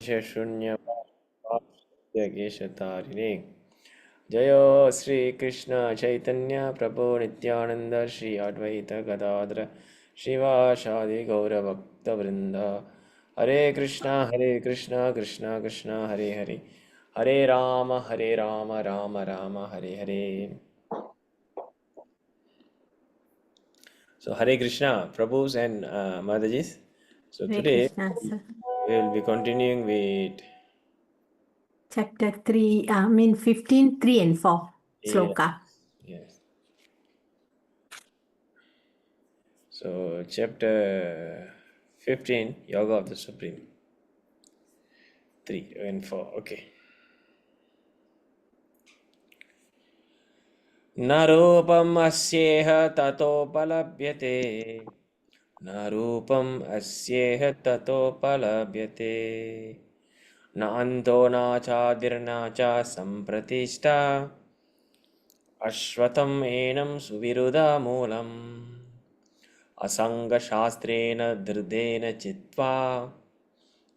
शून्यवादशतारिणे जयो श्री कृष्ण चैतन्य प्रभु नित्यानंद श्री अद्वैत गदाधर श्रीवासादि गौरभक्तवृंद हरे Krishna Krishna Krishna Hare Hare Hare Ram Ram Ram Hare Hare. So Hare Krishna, Prabhus and Madajis. So Hare today Krishna, sir. we will be continuing with Chapter 3, 15, 3 and 4, yes, sloka. yes. So chapter 15, Yoga of the Supreme. 3 and 4. Okay. न रूपम् अस्येह ततोपलभ्यते न रूपम् अस्येह ततोपलभ्यते न अन्तो न चादिर्न च सम्प्रतिष्ठा अश्वत्थम् एनं सुविरुधमूलम् असङ्गशास्त्रेण धृतेन चित्वा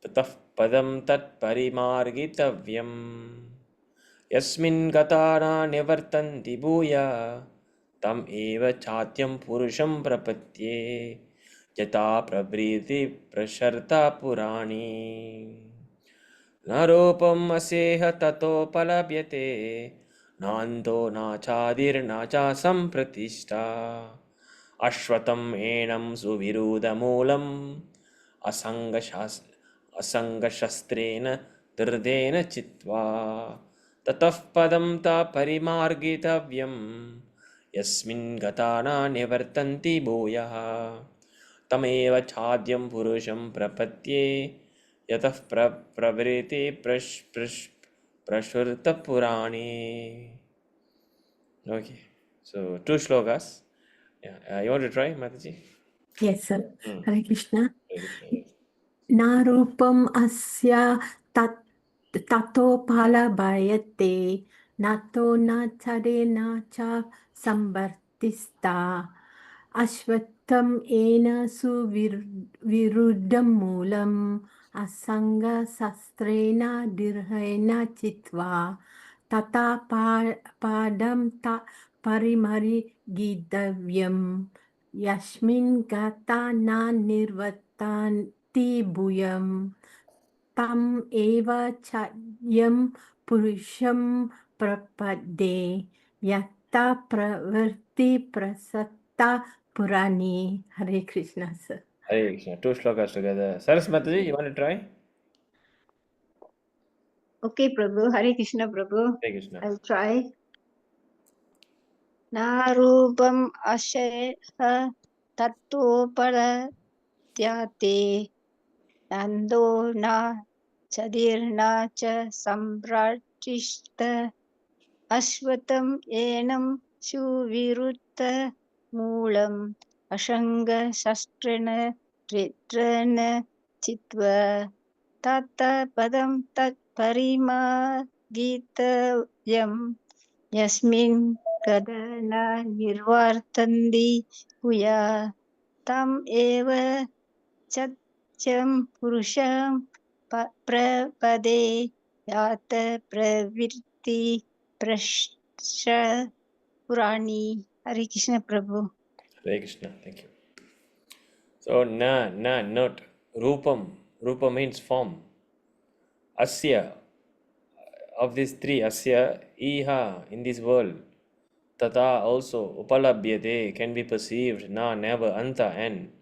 ततः पदं तत्परिमार्गितव्यम् यस्मिन् गता न निवर्तन्ति भूया तम् एव चाद्यं पुरुषं प्रपद्ये यथा प्रवृत्ति प्रसर्ता पुराणी न रूपम् असेह ततोपलभ्यते नान्तो न चादिर्न च सम्प्रतिष्ठा अश्वत्थम् एनं सुविरुधमूलम् असङ्गशस्त्रेण धृतेन चित्वा ततः पदं ता परिमार्गितव्यम् यस्मिन् गता न निवर्तन्ति भूयः तमेव चाद्यं पुरुषं प्रपद्ये यतः प्रवृत्ति प्रसृतपुराणे. Okay, so 2 shlokas. Yeah, you want to try, Mataji? Yes, sir. Hare Krishna. Hare Krishna. Narupam asya tatopalabhayate nato na chade na cha sambartista ashvattam ena suviruddham moolam asanga sastrena dirhena chitva tata padam ta parimari gidavyam Yasmin gata na nirvattanti bhuyam tam eva chadyam purusham prapadde yatta pravarti prasatta purani. Hare Krishna, sir. Hare Krishna. 2 shlokas together. Saras Mataji, you want to try? Okay, Prabhu. Hare Krishna, Prabhu. Hare Krishna. I'll try. Narupam asheha tattopadyate nando na chadirna cha samratishta ashvatam enam suvirutta moolam ashanga shastrana ritrana chitva tata padam tat parima gitayam Yasmin kadana nirvartandi huya tam eva chatyam purusham prapade yata pravirti prasha purani. Hare Krishna Prabhu. Hare Krishna. Thank you. So, not. Rupam. Rupa means form. Asya. Of these three, Asya, Iha, in this world. Tata, also. Upalabhyate, can be perceived. Na, never. Anta, end.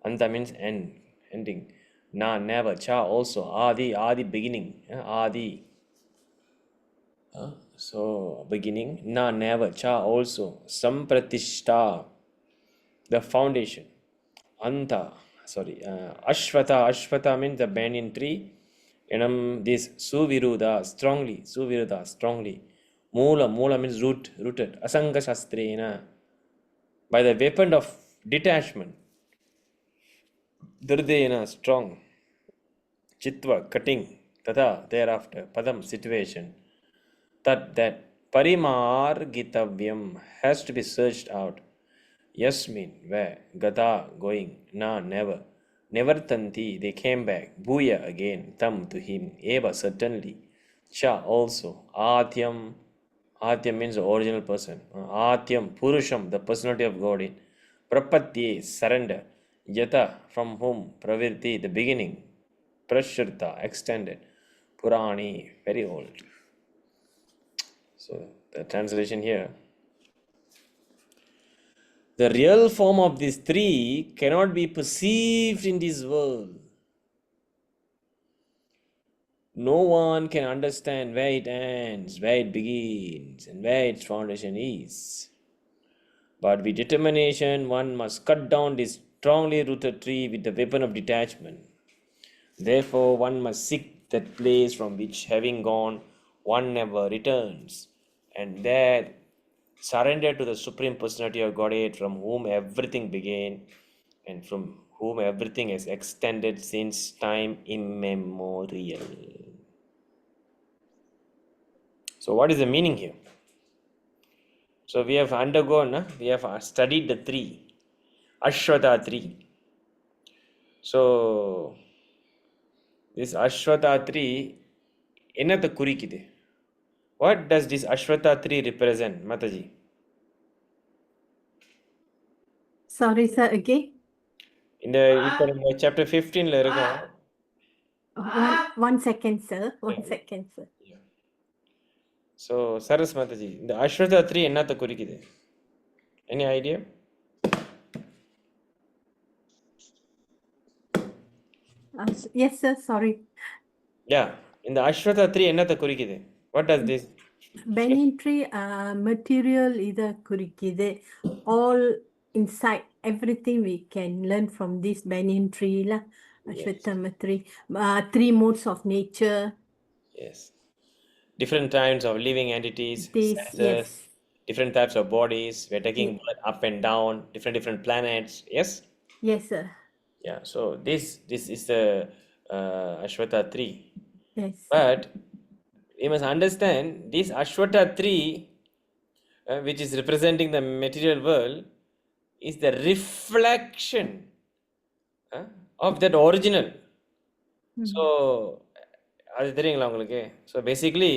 Anta means end. Ending. Na, never. Cha, also. Adi, beginning. Adi. So, beginning. Na, never. Cha, also. Sampratishta, the foundation. Anta, sorry, Ashvata means the banyan tree. This Suviruddha, strongly. Moola means rooted. Asanga Shastrena, by the weapon of detachment. Durdena, strong. Chitva, cutting. Tata, thereafter. Padam, situation. That Parimargitavyam has to be searched out. Yasmin, where? Gata, going. Na, never. Nevartanti, they came back. Bhuya again, tam to him. Eva, certainly. Cha also. Atyam, Atyam means the original person. Atyam, Purusham, the personality of Godhead. Prapatye, surrender. Yata, from whom? Pravirti, the beginning. Prashrita, extended. Purani, very old. So the translation here. The real form of these three cannot be perceived in this world. No one can understand where it ends, where it begins, and where its foundation is. But with determination, one must cut down this strongly rooted tree with the weapon of detachment. Therefore, one must seek that place from which, having gone, one never returns, and there surrender to the Supreme Personality of Godhead, from whom everything began and from whom everything is extended since time immemorial. So, what is the meaning here? So, we have undergone, we have studied the three, Ashwata three. So, this Ashwata tree என்னத்தை குறிக்குது? What does this Ashwata tree represent, Mataji? Sorry, sir, again. இப்போ நம்ம chapter 15ல இருக்கோம். One second, sir. One second, sir. So, Saras Mataji, இந்த Ashwata tree என்னத்தை குறிக்குது? Any idea? Yes, sir. Sorry. Yeah, இந்த Ashwata tree என்னத்தை குறிக்குது? What does this? Banyan tree material இத குறிக்குது. All inside, everything we can learn from this banyan tree lah. Ashwatthama tree. Three modes of nature. Yes. Different kinds of living entities, This, senses, yes. different types of bodies. We're taking up and down, different planets. Yes? Yes, sir. Yeah, so this is the Ashwata tree. Yes. But you must understand this Ashwata tree, which is representing the material world, is the reflection of that original. So, அது தெரியுங்களா உங்களுக்கு? So basically,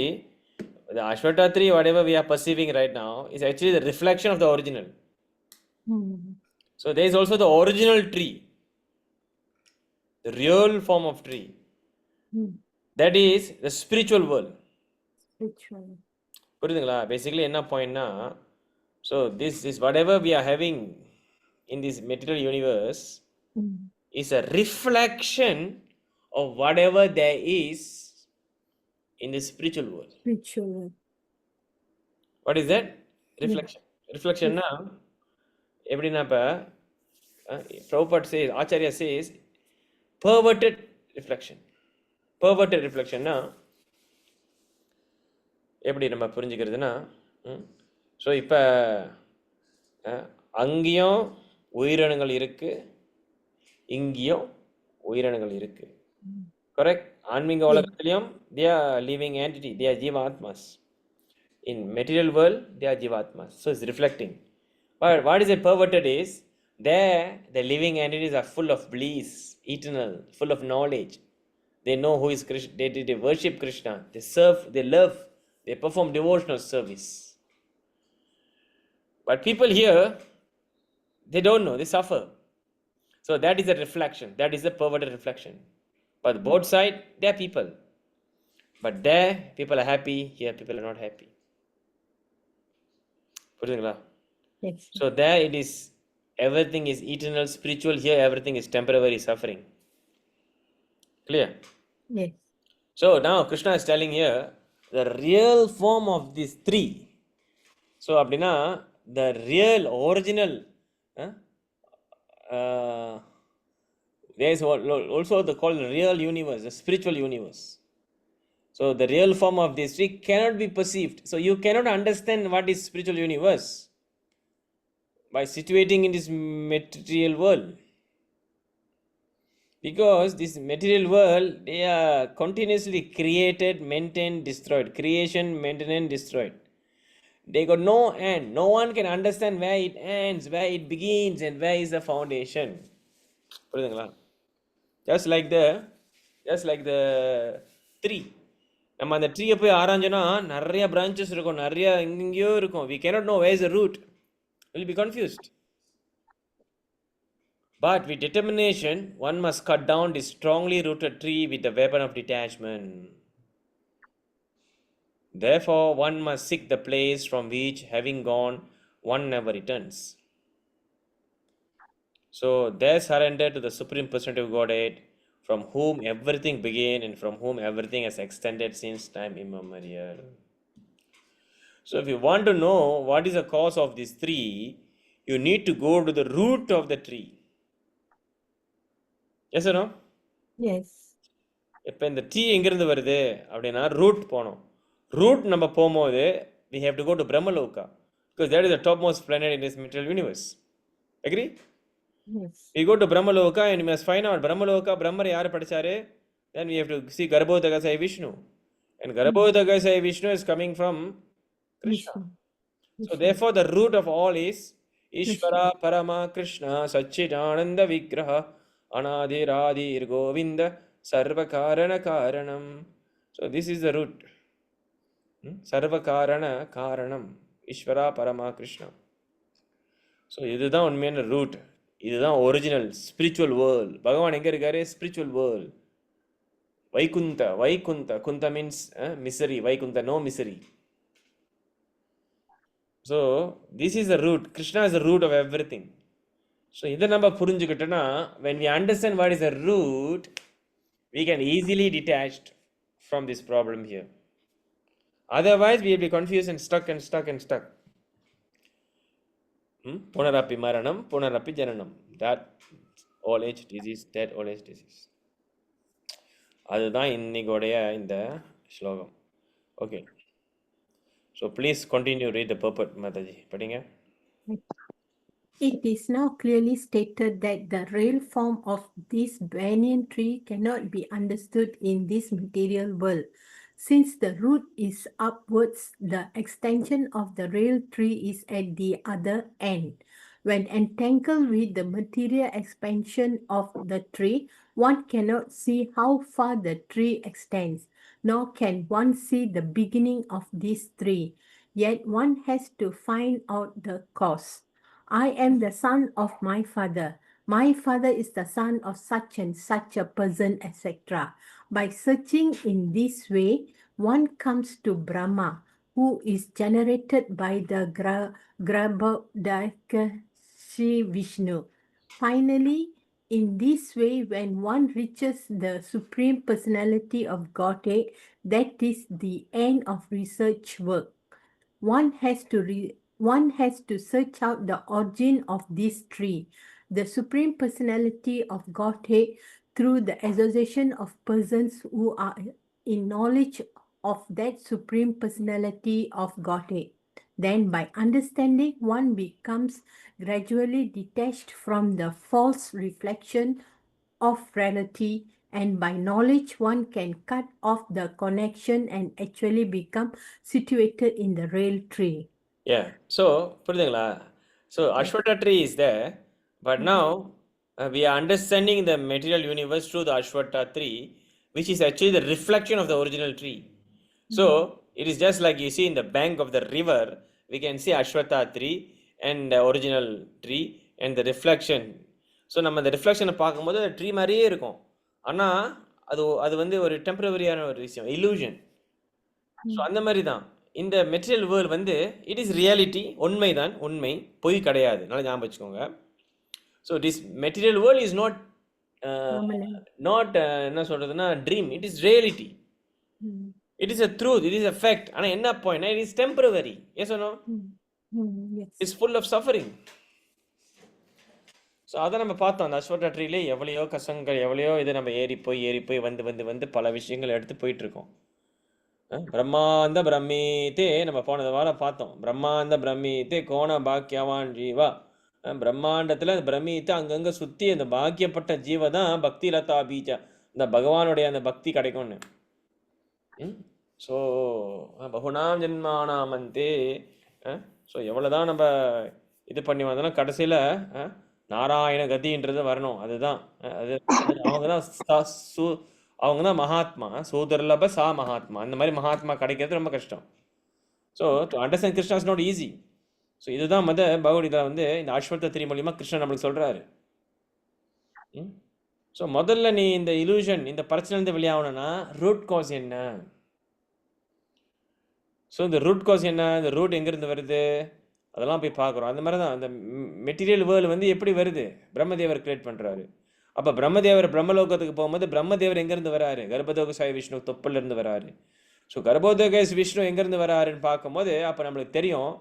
the Ashwata tree, whatever we are perceiving right now, is actually the reflection of the original. So there is also the original tree, the real form of tree. That is the spiritual world. Spiritual. புரியுதுங்களா? Basically என்ன பாயிண்ட்னா, so this is whatever we are having in this material universe is a reflection of whatever there is in the spiritual world. Spiritual. What is that? Reflection. Reflectionனா எப்படின்னா இப்போ Prabhupada says, Acharya says, perverted reflection. Perverted reflectionனா எப்படி நம்ம புரிஞ்சுக்கிறதுனா, so இப்போ அங்கேயும் உயிரினங்கள் இருக்கு, இங்கேயும் உயிரினங்கள் இருக்கு. கரெக்ட்? ஆன்மீக உலகத்திலையும் they are living entity, they are jivatmas. In material world, they are jivatmas. So it's reflecting. But what is a perverted is, there the living entities are full of bliss, eternal, full of knowledge. They know who is Krishna, they worship Krishna, they serve, they love, they perform devotional service. But people here, they don't know, they suffer. So that is a reflection, that is a perverted reflection. But both sides, they are people. But there, people are happy, here people are not happy. புரியுதுங்களா? Yes. So there it is, everything is eternal, spiritual. Here everything is temporary suffering. Clear? Yes. So now Krishna is telling here the real form of these three. So அப்படின்னா the real original there is also the called real universe, the spiritual universe. So the real form of this tree cannot be perceived. So you cannot understand what is spiritual universe by situating in this material world. Because this material world, they are continuously created, maintained, destroyed. Creation, maintenance, destroyed. They got no end. No one can understand where it ends, where it begins, and where is the foundation. புரியுதுங்களா? just like the tree. நம்ம அந்த ட்ரீயை போய் ஆராய்ஞ்சோன்னா நிறைய branches இருக்கும், நிறைய எங்கெங்கேயோ இருக்கும். We cannot know where is the root. We'll be confused. But with determination, one must cut down this strongly rooted tree with the weapon of detachment. Therefore, one must seek the place from which, having gone, one never returns. So, there surrender to the Supreme Personality of Godhead, from whom everything began and from whom everything has extended since time immemorial. So, if you want to know what is the cause of this tree, you need to go to the root of the tree. Yes or no? Yes. இப்போ இந்த tea எங்கேருந்து வருது அப்படின்னா root போனோம். Root நம்ம போகும்போது we have to go to Brahmaloka, because that is the topmost planet in this material universe. Agree? Yes. We go to Brahmaloka and we must find out Brahmaloka, Brahma யார் படிச்சாரு? Then we have to see Garbhodakasai Vishnu. And Garbhodakasai Vishnu is coming from Krishna. Vishnu. So therefore the root of all is Ishvara Parama Krishna Satchidananda Vigraha Anadiradir Govinda Sarvakarana Karanam. So this is the root. Sarvakarana Karanam Ishvara Parama Krishna. So இதுதான் உண்மையான root. இதுதான் original spiritual world. பகவான் எங்கே இருக்காரு? Spiritual world. Vaikuntha Vaikuntha குந்த means misery. Vaikuntha no misery. So this is the root. Krishna is the root of everything. So இதை நம்ம புரிஞ்சுக்கிட்டோன்னா when we understand what is the root, we can easily detached from this problem here. Otherwise we will be confused and stuck and stuck and stuck. Punarapi maranam, punarapi jananam. That old age disease, that old age disease. அதுதான் இன்னைக்குடைய இந்த ஸ்லோகம். Okay, so please continue read the purport Mataji. படிங்க. It is now clearly stated that the real form of this banyan tree cannot be understood in this material world. Since the root is upwards, the extension of the real tree is at the other end. When entangled with the material expansion of the tree, one cannot see how far the tree extends, nor can one see the beginning of this tree. Yet one has to find out the cause. I am the son of my father. My father is the son of such and such a person, etc. By searching in this way, one comes to Brahma, who is generated by the Garbhodakasai Vishnu. Finally, in this way, when one reaches the Supreme Personality of Godhead, that is the end of research work. One has to search out the origin of this tree, the Supreme Personality of Godhead, through the association of persons who are in knowledge of that Supreme Personality of Godhead. Then, by understanding, one becomes gradually detached from the false reflection of reality, and by knowledge one can cut off the connection and actually become situated in the real tree. Yeah, so புரியுதுங்களா? So Ashwata tree is there, but now we are understanding the material universe through the Ashwata tree, which is actually the reflection of the original tree. So it is just like you see in the bank of the river, we can see Ashwata tree and the original tree and the reflection. So நம்ம அந்த ரிஃப்ளெக்ஷனை பார்க்கும்போது அது tree மாதிரியே இருக்கும். ஆனால் அது வந்து ஒரு டெம்பரவரியான ஒரு விஷயம், இலூஷன். ஸோ அந்த மாதிரி தான் இந்த மெட்டீரியல் வேர்ல்டு வந்து இட் இஸ் ரியாலிட்டி. உண்மை தான், உண்மை, பொய் கிடையாது. நல்லா ஞாபகம் வச்சுக்கோங்க. So this material world is not என்ன சொல்கிறதுனா dream. It is reality. It is a truth. It is a fact. ஆனால் என்ன point, it is temporary. Yes or no? It's full of suffering. So அதை நம்ம பார்த்தோம். அந்த அஸ்வட்டா ட்ரீலே எவ்வளையோ கசங்கள், எவ்வளையோ இது நம்ம ஏறி போய் வந்து பல விஷயங்கள் எடுத்து போயிட்டுருக்கோம். பிரம்மாந்த பிரம்மீத்தே நம்ம போனது வாரம் பார்த்தோம். பிரம்மாந்த பிரம்மீத்தே கோண பாக்கியவான் ஜீவா. பிரம்மாண்டத்தில் பிரம்மீத்தை அங்கங்கே சுற்றி அந்த பாக்கியப்பட்ட ஜீவ தான் பக்தி லதா பீஜா, இந்த பகவானுடைய அந்த பக்தி கிடைக்கும்னு. ஸோ பகுனாம் ஜென்மானாமந்தே. ஸோ எவ்வளோதான் நம்ம இது பண்ணி வந்தோம்னா கடைசியில் நாராயண கதின்றது வரணும். அதுதான் அது அவங்க தான் அவங்க தான் மகாத்மா. சூதர்லப சா மகாத்மா. அந்த மாதிரி மகாத்மா கிடைக்கிறது ரொம்ப கஷ்டம். So to understand Krishna is not easy. So இதுதான் பகவத்கீதா இந்த அஸ்வத்த திரி மூலியமாக கிருஷ்ணன் நம்மளுக்கு சொல்கிறாரு. ஸோ முதல்ல நீ இந்த இலூஷன், இந்த பிரச்சனைலேருந்து வெளியாகணும்னா ரூட் காஸ் என்ன? ஸோ இந்த ரூட் காஸ் என்ன, இந்த ரூட் எங்கேருந்து வருது, அதெல்லாம் போய் பார்க்குறோம். அந்த மாதிரி தான் அந்த மெட்டீரியல் வேர்ல்டு எப்படி வருது, பிரம்மதேவர் கிரியேட் பண்ணுறாரு. அப்போ பிரம்மதேவர் பிரம்மலோகத்துக்கு போகும்போது பிரம்மதேவர் எங்கேருந்து வராரு? கர்ப்பதோக சாய் விஷ்ணு தொப்பிலிருந்து வராரு. ஸோ கர்ப்பதோக விஷ்ணு எங்கேருந்து வராருன்னு பார்க்கும்போது அப்போ நம்மளுக்கு தெரியும்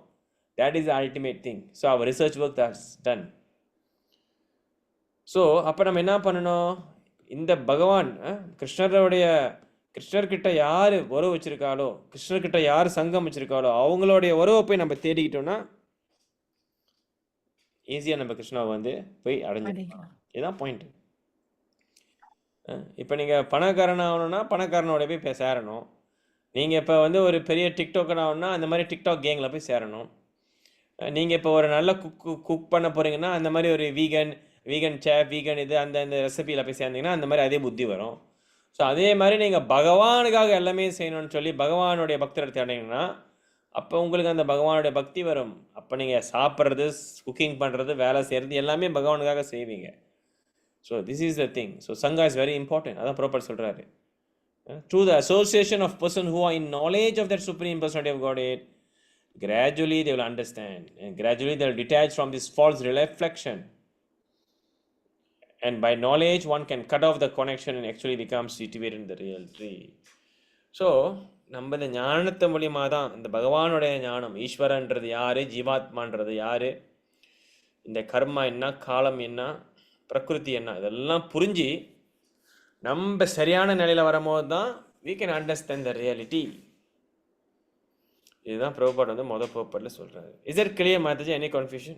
that is the ultimate thing. So our research work that's done. So அப்போ நம்ம என்ன பண்ணணும்? இந்த பகவான் கிருஷ்ணர்கிட்ட யார் உறவு வச்சிருக்காளோ, கிருஷ்ணர்கிட்ட யார் சங்கம் வச்சிருக்காளோ அவங்களுடைய உறவை போய் நம்ம தேடிக்கிட்டோம்னா ஈஸியாக நம்ம கிருஷ்ணாவை போய் அடைஞ்சிடலாம். இதுதான் பாயிண்ட். இப்போ நீங்கள் பணக்காரன் ஆகணும்னா பணக்காரனோட போய் சேரணும். நீங்கள் இப்போ ஒரு பெரிய டிக்டாக்கர் ஆகணும்னா அந்த மாதிரி டிக்டாக் கேங்கில் போய் சேரணும். நீங்கள் இப்போ ஒரு நல்ல குக் பண்ண போகிறீங்கன்னா அந்த மாதிரி ஒரு வீகன் சேஃப், வீகன் அந்த ரெசிபியில் போய் சேர்ந்தீங்கன்னா அந்த மாதிரி அதே புத்தி வரும். ஸோ அதே மாதிரி நீங்கள் பகவானுக்காக எல்லாமே செய்யணும்னு சொல்லி பகவானுடைய பக்தரை தேடிங்கன்னா அப்போ உங்களுக்கு அந்த பகவானுடைய பக்தி வரும். அப்போ நீங்கள் சாப்பிட்றது, குக்கிங் பண்ணுறது, வேலை செய்கிறது எல்லாமே பகவானுக்காக செய்வீங்க. So this is the thing. So Sanga is very important. அதான் ப்ராப்பர் சொல்கிறாரு. Through the association of person who are in knowledge of that supreme personality of Godhead, gradually they will understand, and gradually they will detach from this false reflection, and by knowledge one can cut off the connection and actually become situated in the real tree. So நம்ம இந்த ஞானத்தை மூலியமாக தான் இந்த பகவானுடைய ஞானம், ஈஸ்வரன்றது யாரு, ஜீவாத்மான்றது யாரு, இந்த கர்மா என்ன, காலம் என்ன, பிரகிருதி என்ன, இதெல்லாம் புரிஞ்சு நம்ம சரியான நிலையில் வரும்போது தான் we can understand the reality. இதுதான் பிரபுபாட் முதல் பிரபுபாட்ல சொல்றாரு. Is it clear, Mataji? Any confusion?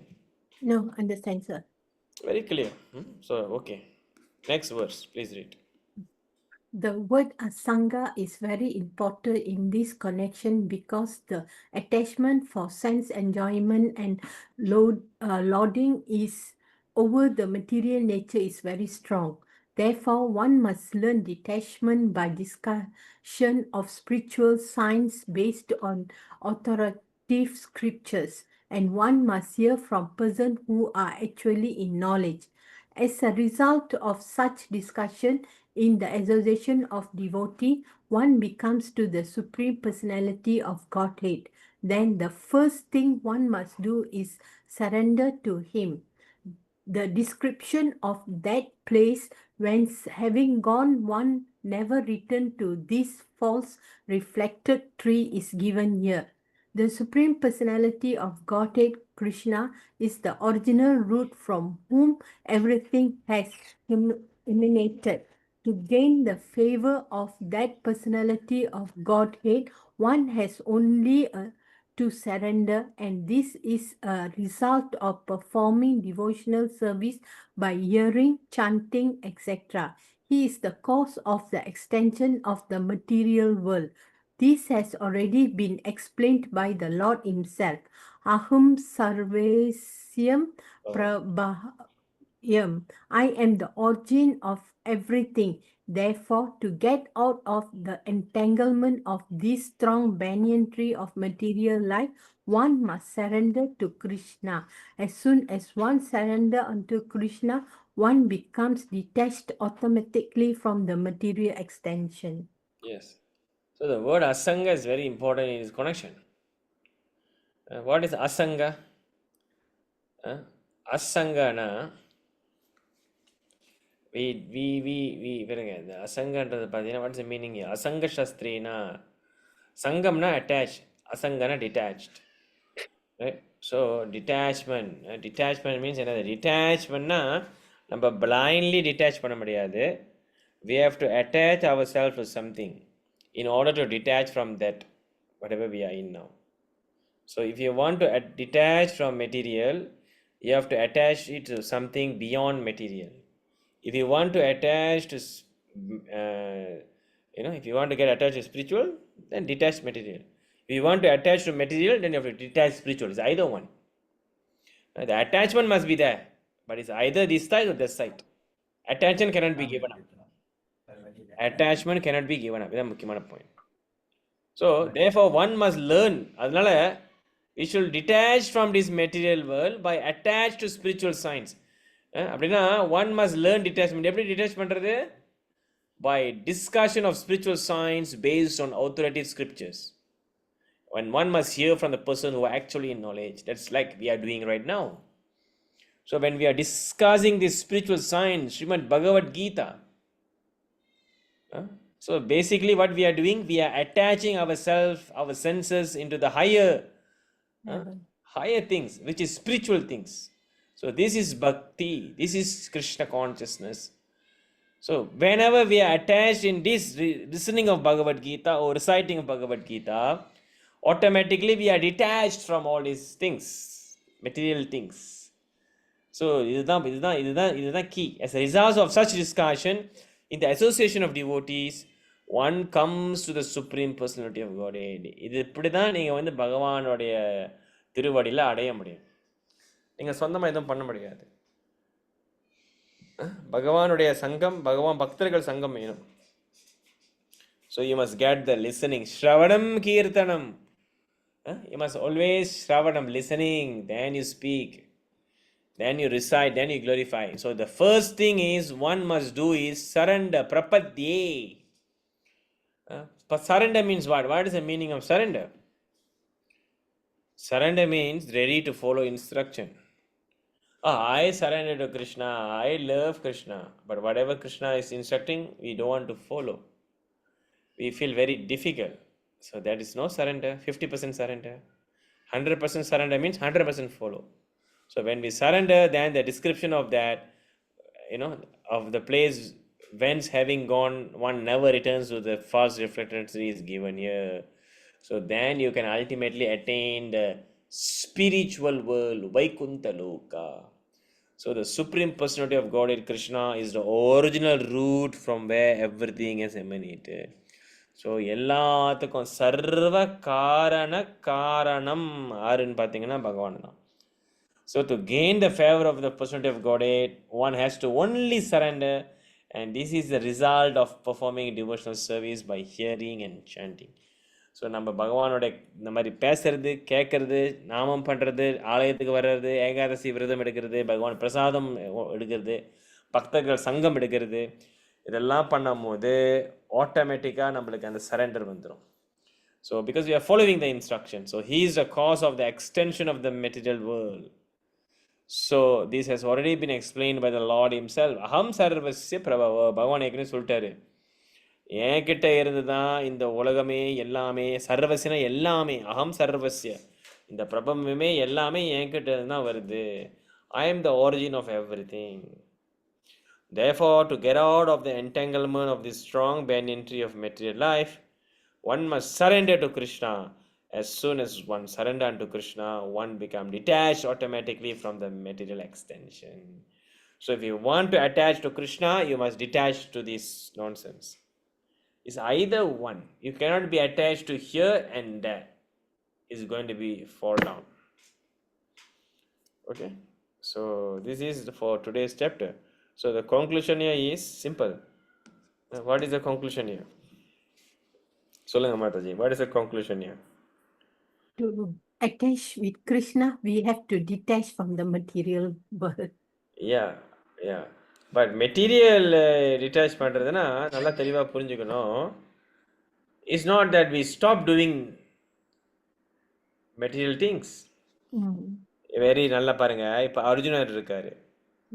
No, understand, sir. Very clear. So, okay. Next verse, please read. The word asanga is very important in this connection because the attachment for sense enjoyment and lauding is over the material nature is very strong. Therefore, one must learn detachment by discussion of spiritual science based on authoritative scriptures, and one must hear from persons who are actually in knowledge. As a result of such discussion in the association of devotee, one becomes to the Supreme Personality of Godhead. Then the first thing one must do is surrender to Him. The description of that place whence having gone one never returned to this false reflected tree is given here. The Supreme Personality of Godhead, Krishna, is the original root from whom everything has emanated. To gain the favor of that personality of Godhead, one has only to surrender, and this is a result of performing devotional service by hearing, chanting, etc. He is the cause of the extension of the material world. This has already been explained by the Lord Himself. Aham sarvesyam prabhavyam. I am the origin of everything. Therefore, to get out of the entanglement of this strong banyan tree of material life, one must surrender to Krishna. As soon as one surrenders unto Krishna, one becomes detached automatically from the material extension. Yes. So the word asanga is very important in its connection. What is asanga? Asanga na the asanga what's the meaning here? Asanga shastrina. Sangamna attached, asangana detached. Right? So detachment means another. Detachment na நம்ம blindly detach பண்ண முடியாது. We have to attach ourselves to something in order to detach from that whatever we are in now. So if you want to detach from material, you have to attach it to something beyond material. If you want to attach to if you want to get attached to spiritual, then detach material. If you want to attach to material, then you have to detach spiritual. It's either one. The attachment must be there, but it's either this side or this side. Attention cannot be given up. Attachment cannot be given up. இதான் முக்கியமான point. So therefore one must learn. அதனால we should detach from this material world by attached to spiritual science. அப்படின்னா one must learn detachment. எப்படி detach பண்றது? By discussion of spiritual science based on authoritative scriptures. When one must hear from the person who are actually in knowledge. That's like we are doing right now. So when we are discussing this spiritual science, Srimad Bhagavad Gita, so basically what we are doing, we are attaching ourselves, our senses into the higher things, which is spiritual things. So this is bhakti, this is Krishna consciousness. So whenever we are attached in this listening of Bhagavad Gita or reciting of Bhagavad Gita, automatically we are detached from all these things, material things. So இதுதான் key. As a result of such discussion, in the association of devotees, one comes to the Supreme Personality of Godhead. இது இப்படி தான் நீங்கள் வந்து பகவானுடைய திருவடியில் அடைய முடியும். நீங்கள் சொந்தமாக எதுவும் பண்ண முடியாது. பகவானுடைய சங்கம், பகவான் பக்தர்கள் சங்கம் வேணும். So you must get the listening. Shravanam Kirtanam. You must always Shravanam, listening, then you speak. Then you recite, then you glorify. So the first thing is one must do is surrender, prapadye. Surrender means what? What is the meaning of surrender? Surrender means ready to follow instruction. I surrender to Krishna, I love Krishna, but whatever Krishna is instructing, we don't want to follow. We feel very difficult. So that is no surrender, 50% surrender. 100% surrender means 100% follow. So when we surrender, then the description of that, of the place whence having gone, one never returns to the first reflectancy is given here. So then you can ultimately attain the spiritual world, Vaikuntha Loka. So the Supreme Personality of Godhead Krishna is the original root from where everything is emanated. So எல்லாத்துக்கும் சர்வ காரண காரணம் யாருன்னு பார்த்தீங்கன்னா பகவான் தான். So to gain the favor of the personality of Godhead, one has to only surrender, and this is the result of performing devotional service by hearing and chanting. So நம்ம பகவானோட இந்த மாதிரி பேசுறது, கேட்கறது, நாமம் பண்ணுறது, ஆலயத்துக்கு வர்றது, ஏகாதசி விரதம் எடுக்கிறது, பகவான் பிரசாதம் எடுக்கிறது, பக்தர்கள் சங்கம் எடுக்கிறது, இதெல்லாம் பண்ணும்போது ஆட்டோமேட்டிக்காக நம்மளுக்கு அந்த சரண்டர் வந்துடும். So because we are following the instruction. So he is the cause of the extension of the material world. So this has already been explained by the lord himself. அகம் சர்வஸ்ய பிரபவ. பகவான் ஏற்கனவே சொல்லிட்டாரு, என்கிட்ட இருந்து தான் இந்த உலகமே எல்லாமே, சர்வசின எல்லாமே, அகம் சர்வசிய, இந்த பிரபஞ்சமே எல்லாமே என்கிட்ட இருந்து தான் வருது. I am the origin of everything. Therefore, to get out of the entanglement of this strong banyan tree of material life, one must surrender to Krishna. As soon as one surrender unto Krishna, one becomes detached automatically from the material extension. So if you want to attach to Krishna, you must detach to this nonsense. It's either one. You cannot be attached to here and there. It's going to be fall down. Okay? So this is for today's chapter. So the conclusion here is simple. What is the conclusion here? Solanga Mataji, what is the conclusion here? To attach with Krishna, we have to detach from the material world. Yeah. But material detach பண்ணுறதுனா நல்லா தெளிவாக புரிஞ்சுக்கணும். It's not that we stop doing material things. Very நல்லா பாருங்க, இப்போ அர்ஜுனர் இருக்காரு.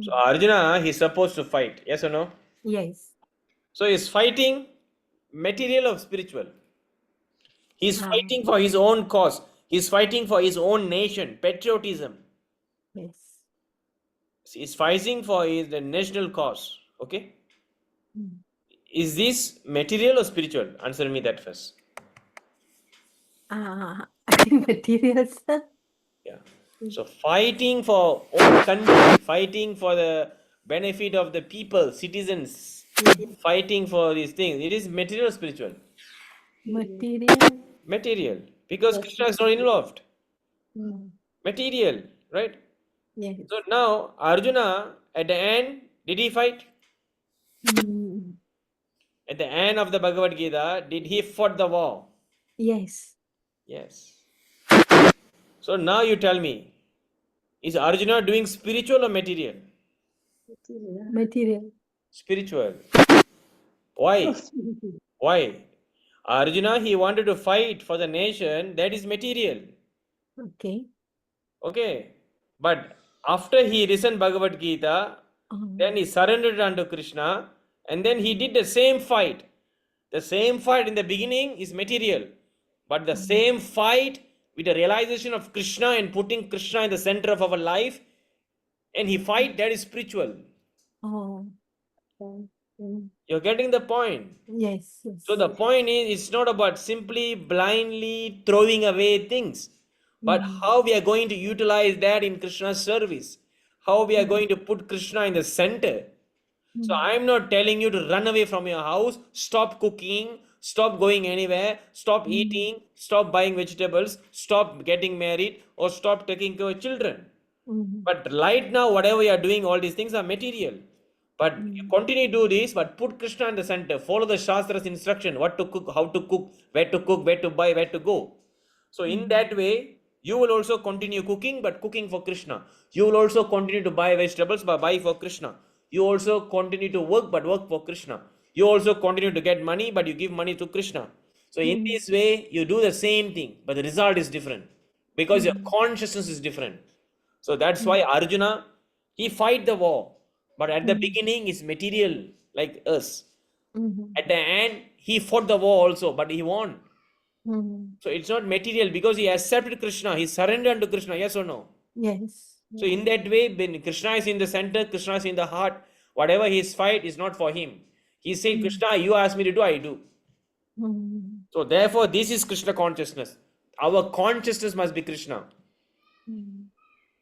So Arjuna, he's supposed to fight. Yes or no? Yes. So he's fighting material or spiritual? He's fighting for his own cause. He's fighting for his own nation, patriotism. Yes. He's fighting for the national cause. Okay? Is this material or spiritual? Answer me that first. I think material, sir. Yeah. So fighting for own country, fighting for the benefit of the people, citizens, fighting for these things. It is material or spiritual? Material. Because Krishna is not involved. Material, right? Yes. So now Arjuna at the end, did he fight? Mm. At the end of the Bhagavad Gita, did he fought the war? Yes. Yes. So now you tell me, is Arjuna doing spiritual or material? Material. Spiritual. Why? Why? Arjuna, he wanted to fight for the nation, that is material. Okay. Okay. But after he listened Bhagavad Gita, then he surrendered unto Krishna, and then he did the same fight. The same fight in the beginning is material, but the same fight with the realization of Krishna and putting Krishna in the center of our life, and he fight, that is spiritual. Oh. Mm. You're getting the point. Yes. So Yes. the point is, it's not about simply blindly throwing away things, but how we are going to utilize that in Krishna's service, how we are going to put Krishna in the center. So I'm not telling you to run away from your house, stop cooking, stop going anywhere, stop eating, stop buying vegetables, stop getting married, or stop taking care of children. But right now, whatever you are doing, all these things are material. But you continue to do this, but put Krishna in the center. Follow the Shastra's instruction, what to cook, how to cook, where to buy, where to go. So in that way, you will also continue cooking, but cooking for Krishna. You will also continue to buy vegetables, but buy for Krishna. You also continue to work, but work for Krishna. You also continue to get money, but you give money to Krishna. So in this way, you do the same thing, but the result is different because your consciousness is different. So that's why Arjuna, he fight the war, but at the beginning is material like us. At the end, he fought the war also, but he won. So it's not material because he accepted Krishna, he surrendered to Krishna, yes or no? Yes. So in that way, when Krishna is in the center, Krishna is in the heart, whatever his fight is not for him. He said, Krishna, you ask me to do, I do. So therefore, this is Krishna consciousness. Our consciousness must be Krishna.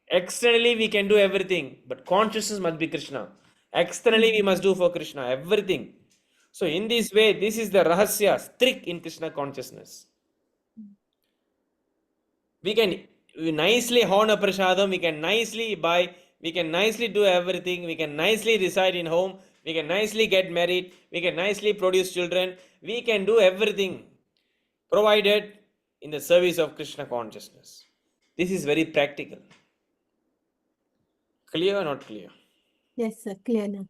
Externally, we can do everything, but consciousness must be Krishna. Externally, we must do for Krishna everything. So in this way, this is the rahasya, trick in Krishna consciousness. We can nicely hone a prasadam, we can nicely buy, we can nicely do everything, we can nicely reside in home, we can nicely get married, we can nicely produce children, we can do everything provided in the service of Krishna consciousness. This is very practical. Clear or not clear? Yes, sir. Clear now.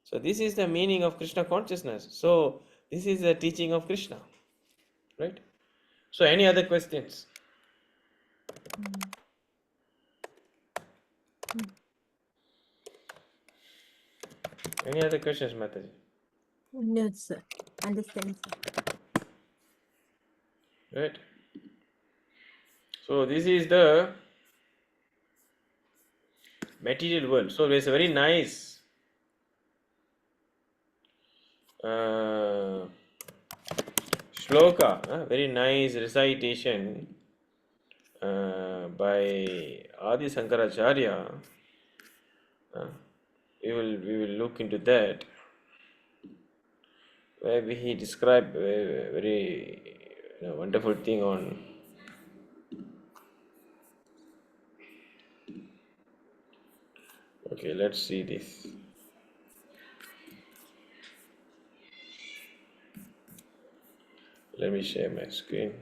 So this is the meaning of Krishna consciousness. So this is the teaching of Krishna. Right? So any other questions? Any other questions, Mataji? No, sir. Understand, sir. Right? So this is the material world. So there's a very nice shloka, very nice recitation by Adi Sankaracharya. We will look into that, where he described a very wonderful thing on okay, let's see this. Let me share my screen.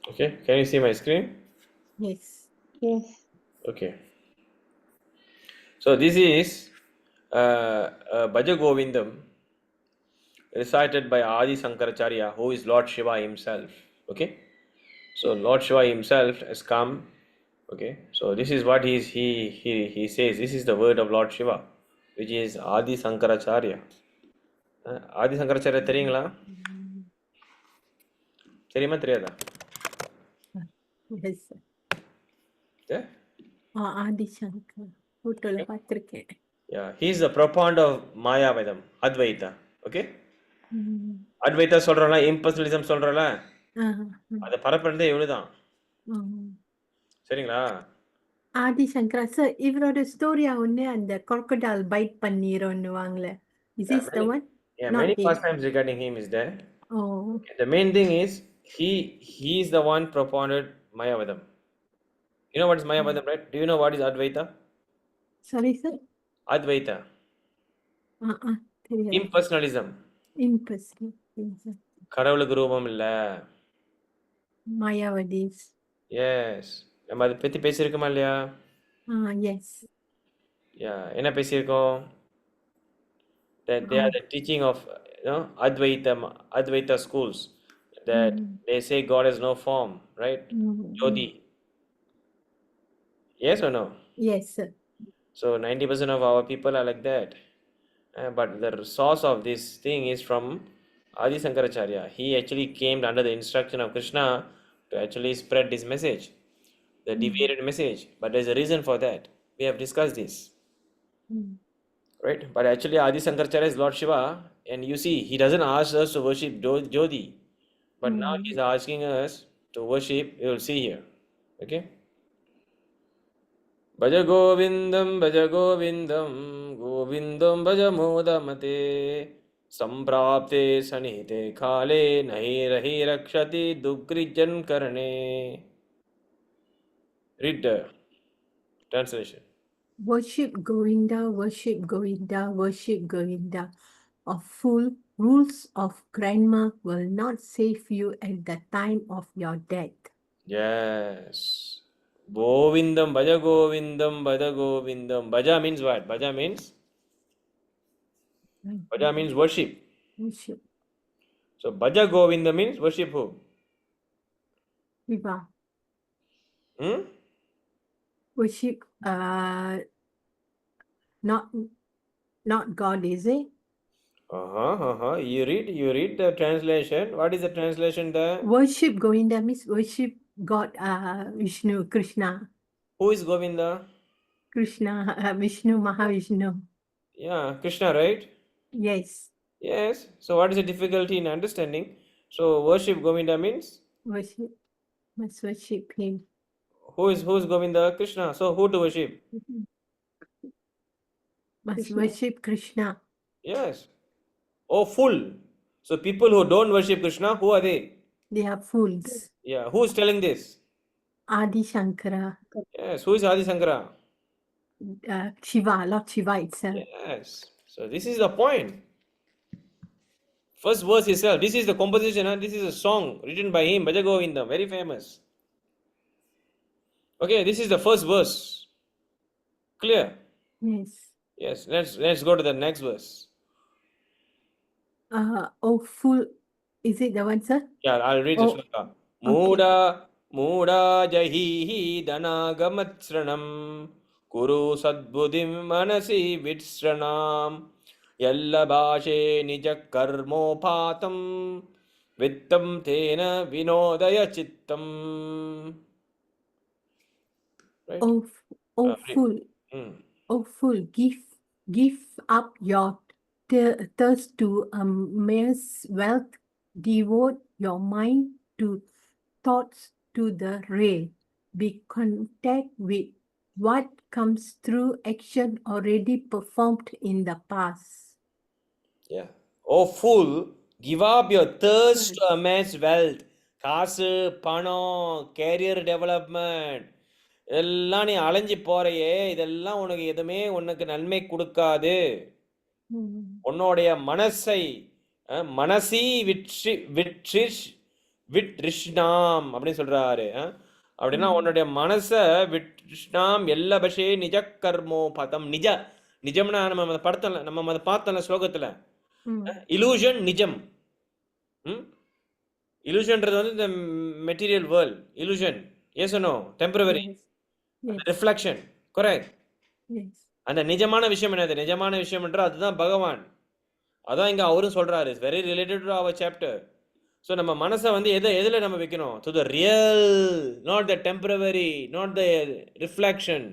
Okay, can you see my screen? Yes. Yes. Okay. So this is Bhaja Govindam recited by Adi Sankaracharya, who is Lord Shiva himself. Okay. So Lord Shiva himself has come. Okay. So this is what he says. This is the word of Lord Shiva, which is Adi Sankaracharya. Adi Sankaracharya தெரியுங்களா? தெரியுமா தெரியாதா? Yes, sir. Yeah. Adi Shankar. Photoல பார்த்திருக்கேன். Yeah, he is the proponent of Mayavadam, Advaita. Okay? Advaita சொல்றோம்ல, impersonalism சொல்றோம்ல, அதை பரப்புறதே இவனுதான். சரிங்களா? ஆதி சங்கரா sir இவரோட ஸ்டோரியா ஒண்ணு அந்த crocodile bite பண்ணிரோன்னுவாங்களே. Is this the one? Yeah, Not many him. pastimes regarding him is there. Oh. The main thing is He is the one propounded Mayavadam. You know what is Mayavadam, right? Do you know what is Advaita? Sorry, sir. Advaita. தெரியாது. Impersonalism. Impersonal. கடவுளுக்கு ரூபம் இல்ல. Mayavadis. S. நம்ம அதை பற்றி பேசியிருக்கோமா இல்லையா? Yes. என்ன பேசியிருக்கோம்? That they are the teaching of Advaita schools. That they say God has no form, right? Jyoti. Yes or no? Yes, sir. So 90% of our people are like that. But the source of this thing is from Adi Sankaracharya. He actually came under the instruction of Krishna to actually spread this message, the deviated message. But there's a reason for that. We have discussed this. Right? But actually Adi Sankaracharya is Lord Shiva, and you see, he doesn't ask us to worship Jyoti. But now he's asking us to worship, you will see here. Okay? Bhaja Govindam, Govindam Bhaja Modamate, Samprapte Sanite Khale, Nahi Rahi Rakshati Dukrijan Karane. Read the translation. Worship Govinda, worship Govinda, worship Govinda. A fool, rules of grandma will not save you at the time of your death. Yes. Govindam, Bhaja Govindam, Bhaja Govindam. Bhaja means what? Bhaja means worship. Worship So Bhaja Govinda means worship who? Shiva. Worship not God, is it? You read the translation. What is the translation there? Worship Govinda means worship God, Vishnu, Krishna. Who is Govinda? Krishna, Vishnu, Mahavishnu. Yeah, Krishna, right? Yes. Yes. So what is the difficulty in understanding? So worship Govinda means? Worship, must worship him. Who is Govinda? Krishna. So who to worship? Must worship Krishna. Yes. Oh, fool. So people who don't worship Krishna, who are they? They are fools. Yeah. Who is telling this? Adi Shankara. Yes. Who is Adi Sankara? Shiva, Lord Shiva itself. Yes. So this is the point. First verse itself. This is the composition. This is a song written by him, Bhaja Govinda, very famous. Okay, this is the first verse. Clear? Yes. Yes. Let's go to the next verse. Oh, fool. Is it the one, sir? Yeah, I'll read the sloka. Mooda jahihi danagamatsranam kuru sadbuddhim manasi vitsranam yalla bhashe nija karmophatam vittam tena vinodaya chittam. Right? Oh, fool. Oh, fool. Give up your thirst to mere wealth. Devote your mind to thoughts to the ray. Be content with what comes through action already performed in the past. Yeah. Oh fool, give up your thirst to amass wealth. காசு, பணம், career development, எல்லாம் நீ அலைஞ்சு போறையே, இதெல்லாம் உனக்கு எதுவுமே உனக்கு நன்மை கொடுக்காது. உன்னுடைய மனசை மனசி விட்ரிஷ்ணாம் அப்படின்னு சொல்றாரு. அப்படின்னா உன்னுடைய மனசை விட்ரிஷ்ணாம் எல்லபஷே நிஜ கர்மோ பதம். நிஜம்னா நம்ம படத்துல நம்ம அதை பார்த்தோம்ல ஸ்லோகத்துல. illusion நிஜம். illusionன்றது வந்து இந்த material world. illusion, yes or no? temporary. reflection, correct? அந்த நிஜமான விஷயம் என்னது? நிஜமான விஷயம் என்ற அதுதான் பகவான். அதான் இங்க அவரும் சொல்றாரு. It's very related to our chapter. So நம்ம மனசை வந்து எதில் நம்ம வைக்கணும்? To the real, not the temporary, not the reflection.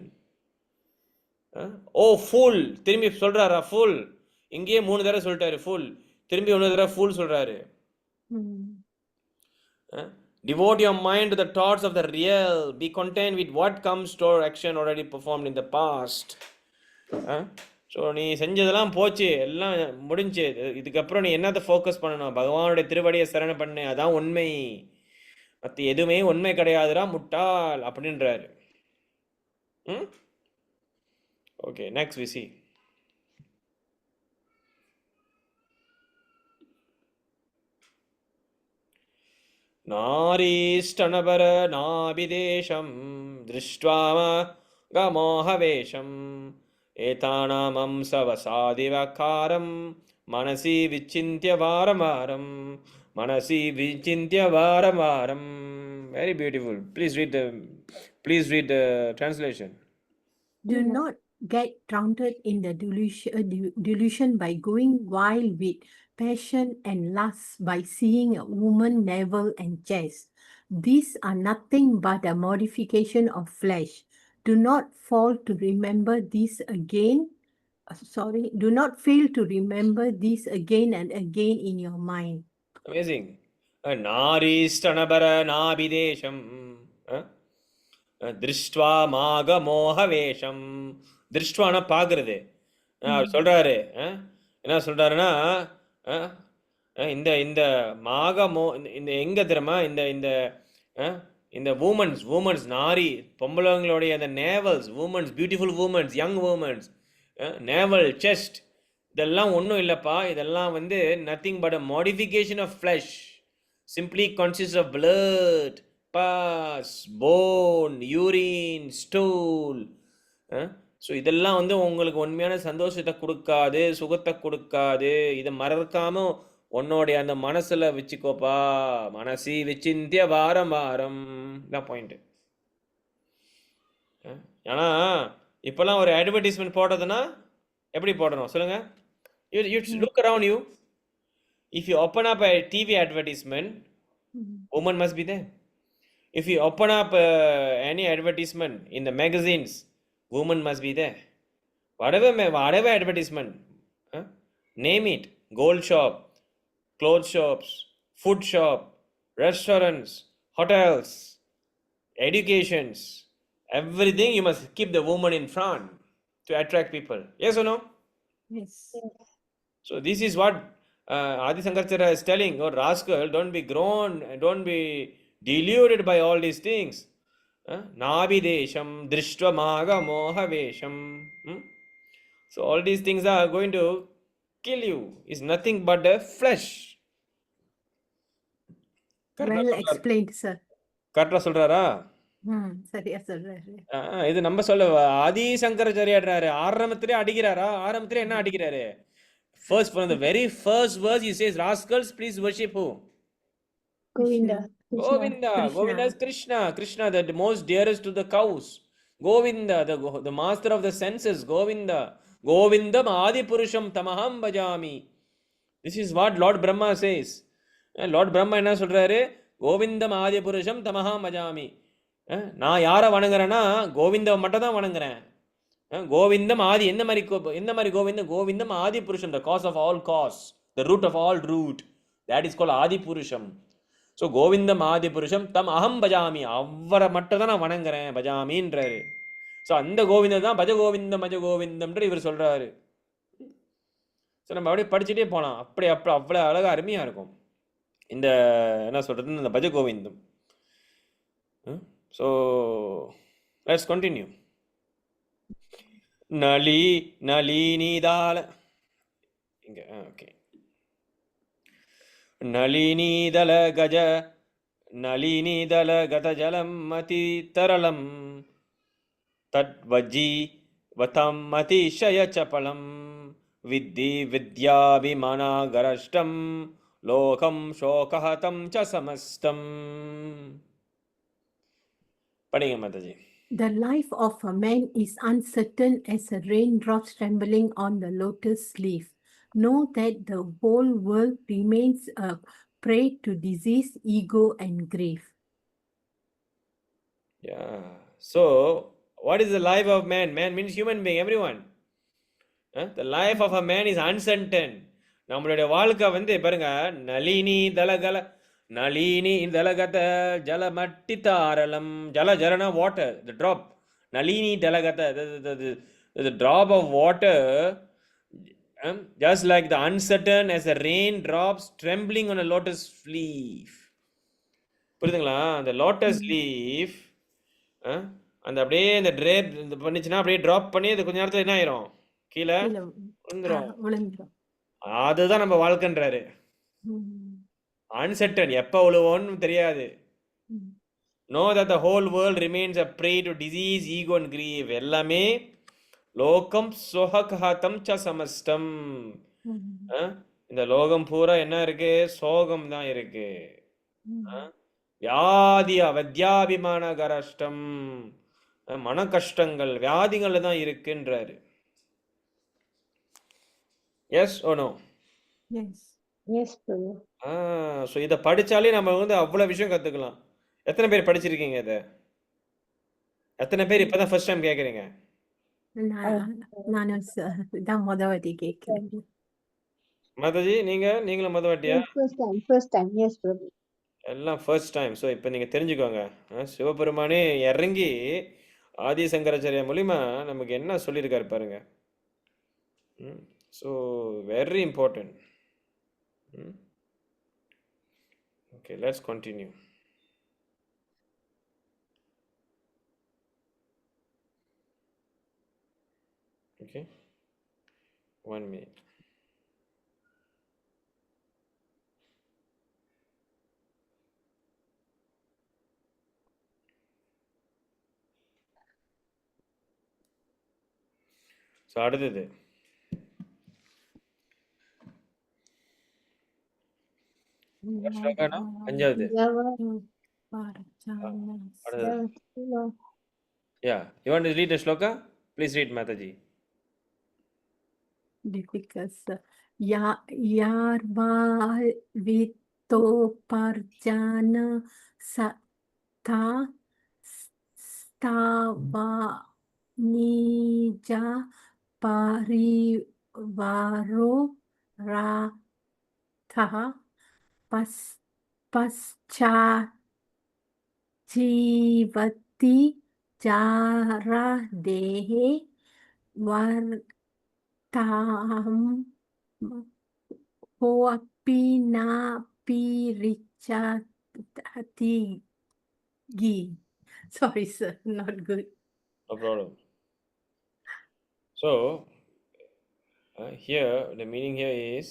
Oh fool, திரும்பி சொல்றாரா ஃபுல்? இங்கேயே 3 தடவை சொல்லிட்டாரு ஃபுல், திரும்பி 1 தடவை ஃபுல் சொல்றாரு. Devote your mind to the thoughts of the real. Be content with what comes to action already performed in the past. So நீ செஞ்சதெல்லாம் போச்சு, எல்லாம் முடிஞ்சு. இதுக்கப்புறம் நீ என்னத்தை ஃபோக்கஸ் பண்ணணும்? பகவானுடைய திருவடியை சரண பண்ணு, அதான் உண்மை. மற்ற எதுவுமே உண்மை கிடையாதுடா முட்டாள் அப்படின்றாரு. Okay, next we see. நாரீஷ்டனபர நாபிதேஷம் திருஷ்ட்வாம கமோஹவேஷம் ஏதானாமம் சவசாதிவக்காரம் மனசி விச்சிந்திய வாரம் வாரம் மனசி விச்சிந்திய வாரம் வாரம். Very beautiful. Please read the translation. Do not get drowned in the delusion by going wild with passion and lust by seeing a woman navel and chest. These are nothing but a modification of flesh. Do not fail to remember this again. Do not fail to remember this again and again in your mind. Amazing. நாரீஷ்டனபர நாபிதேஷம் திருஷ்டுவா மாக மோகவேஷம். திருஷ்டுவானா பார்க்கறது. அவர் சொல்றாரு, என்ன சொல்றாருன்னா, இந்த இந்த மாக இந்த எங்க தெரியுமா, இந்த இந்த இந்த உமன்ஸ் நாரி பொம்பளங்களுடைய அந்த navels, womens, beautiful womens, young womens, navel, chest, இதெல்லாம் ஒன்றும் இல்லைப்பா. இதெல்லாம் வந்து nothing but a modification of flesh. Simply consist of blood, pus, bone, urine, stool. So இதெல்லாம் வந்து உங்களுக்கு உண்மையான சந்தோஷத்தை கொடுக்காது, சுகத்தை கொடுக்காது. இதை மறக்காம உன்னோடைய அந்த மனசுல வச்சுக்கோப்பா. மனசி விச்சிந்திய வாரம் வாரம் தான் பாயிண்ட். ஏன்னா இப்பெல்லாம் ஒரு அட்வர்டைஸ்மெண்ட் போடுறதுன்னா எப்படி போடணும் சொல்லுங்க? You look around you. If you open up a TV advertisement, woman must be there. If you open up any advertisement in the magazines, woman must be there. Whatever advertisement, name it. Gold shop, clothes shops, food shop, restaurants, hotels, educations, everything you must keep the woman in front to attract people. Yes or no? Yes. So this is what Adi Sankaracharya is telling. Oh rascal, don't be grown, don't be deluded by all these things. Nabidesham drishtva maga mohavesham. So all these things are going to kill you. Is nothing but the flesh. Well explained, sir. கரெக்டா சொல்றாரா? சரியா சொல்றாரு. இது நம்ம சொல்ல ஆதி சங்கராச்சாரியாடுறாரு. ஆரம்பத்திலே அடிக்கிறாரா? ஆரம்பத்திலே என்ன அடிக்கிறாரு? First, from the very first verse, he says, rascals, please worship who? Govinda. Govinda. Govinda is Krishna. Krishna, the most dearest to the cows. Govinda, the master of the senses. Govinda. Govindam Adi Purusham Tamaham Bhajami. This is what Lord Brahma says. Lord Brahma என்ன சொல்றாரு? கோவிந்தம் ஆதி புருஷம் தமஹாம் பஜாமி. நான் யாரை வணங்குறேன்னா கோவிந்தம் மட்டும் தான் வணங்குறேன். கோவிந்தம் ஆதி எந்த மாதிரி கோவிந்தம்? கோவிந்தம் ஆதி புருஷம், the cause of all cause, the root of all root, that is called ஆதி புருஷம். ஸோ கோவிந்தம் ஆதி புருஷம் தம் அகம் பஜாமி, அவரை மட்டும் தான் நான் வணங்குறேன், பஜாமின்றாரு. ஸோ அந்த கோவிந்தம் தான் பஜ கோவிந்தம்ன்ற இவர் சொல்றாரு. ஸோ நம்ம அப்படியே படிச்சுட்டே போகலாம். அவ்வளோ அழகா அருமையா இருக்கும் இந்த என்ன சொல்றது, இந்த Bhaja Govindam. So let's continue. நளினிதால இங்க ஓகே. நளினிதல கத ஜலம் மதி தரளம் தத்வஜி வதம் அதிஷய சபலம் வித்தி வித்யாபிமனாகரஷ்டம் லோகம் சோகஹதம் ச சமஸ்தம். படிங்க Mataji. The life of a man is uncertain as a raindrop trembling on the lotus leaf. Know that the whole world remains a prey to disease, ego, and grief. Yeah. So, what is the life of man? Man means human being, everyone. The life of a man is uncertain. நம்மளுடைய வாழ்க்கை வந்து பாருங்க, Nalini தலகத ஜலமட்டி தாரலம். ஜலனா water, the drop. Nalini dalagata, the drop of water, just like the uncertain as the rain drops trembling on a lotus leaf. புரியுதுங்களா? அந்த lotus leaf அந்த அப்படியே இந்த drape இது பண்ணிச்சுன்னா அப்படியே ட்ராப் பண்ணி அது கொஞ்ச நேரத்துல என்ன ஆயிரும்? கீழே கீழே விழுந்துரும். விழுந்துரும். அதுதான் நம்ம வாழ்க்கைன்றாரு. அன்சர்டன், எப்ப விழுவோன்னு தெரியாது. Know that the whole world remains a prey to disease, ego and grief. எல்லாமே லோகம் சோககாத்தம் ச சமஸ்டம். இந்த லோகம் பூரா என்ன இருக்கு? சோகம் தான் இருக்கு. வியாதியா வித்யாபிமான கரஷ்டம், மன கஷ்டங்கள் வியாதிகள் தான் இருக்குன்றாரு. Yes or no? Yes. Yes Prabhu. So இதை படிச்சாலே நம்ம வந்து அவ்வளோ விஷயம் கற்றுக்கலாம். எத்தனை பேர் படிச்சிருக்கீங்க இதை? எத்தனை பேர் இப்பதான் ஃபர்ஸ்ட் டைம் கேட்குறீங்க? நான் இதான் முதவாட்டி கேட்கிறேன். மாதாஜி நீங்களும் மதவாட்டியா? First time. Yes பிரபு. எல்லாம் ஃபர்ஸ்ட் டைம். ஸோ இப்போ நீங்கள் தெரிஞ்சுக்கோங்க, சிவபெருமானே இறங்கி ஆதி சங்கராச்சாரியா மூலிமா நமக்கு என்ன சொல்லியிருக்காரு பாருங்க. So very important. Okay, let's continue. Okay, 1 minute. So அடுத்தது ஸ்லோகனா அஞ்சாவது. Yeah, you want to read the shloka? Please read, Mataji. Difficult. Yarval vitoparjana sata stava nija parivaro ratha pascha jivati jara dehe tam hoapi na pirichati gi. Sorry, sir, not good. No problem. So here the meaning here is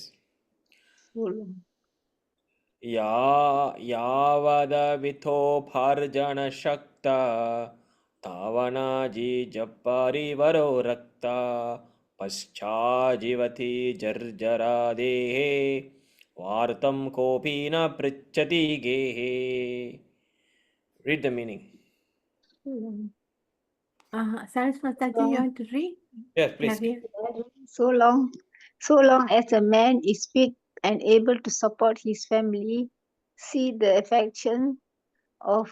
yavada vitopharjana shakta tavanaji jappari varo rakta paschajivati jarjaradehe vartam kopi na prichati gehe. Read the meaning. Saraswati, you want to read? Yes, please. So long as a man is fit and able to support his family, see the affection of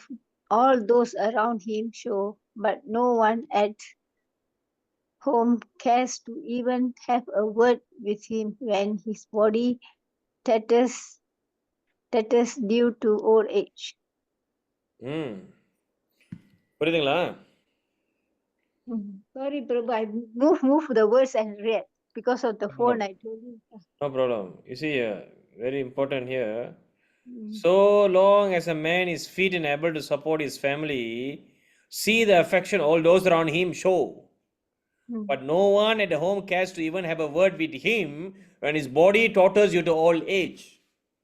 all those around him show, but no one at home cares to even have a word with him when his body tatters due to old age. புரியுதுங்களா? Sorry, Prabhu, I move the words and read because of the phone. I told you. No problem. You see, very important here. So long as a man is fit and able to support his family, see the affection all those around him show. But no one at home cares to even have a word with him when his body totters you to old age.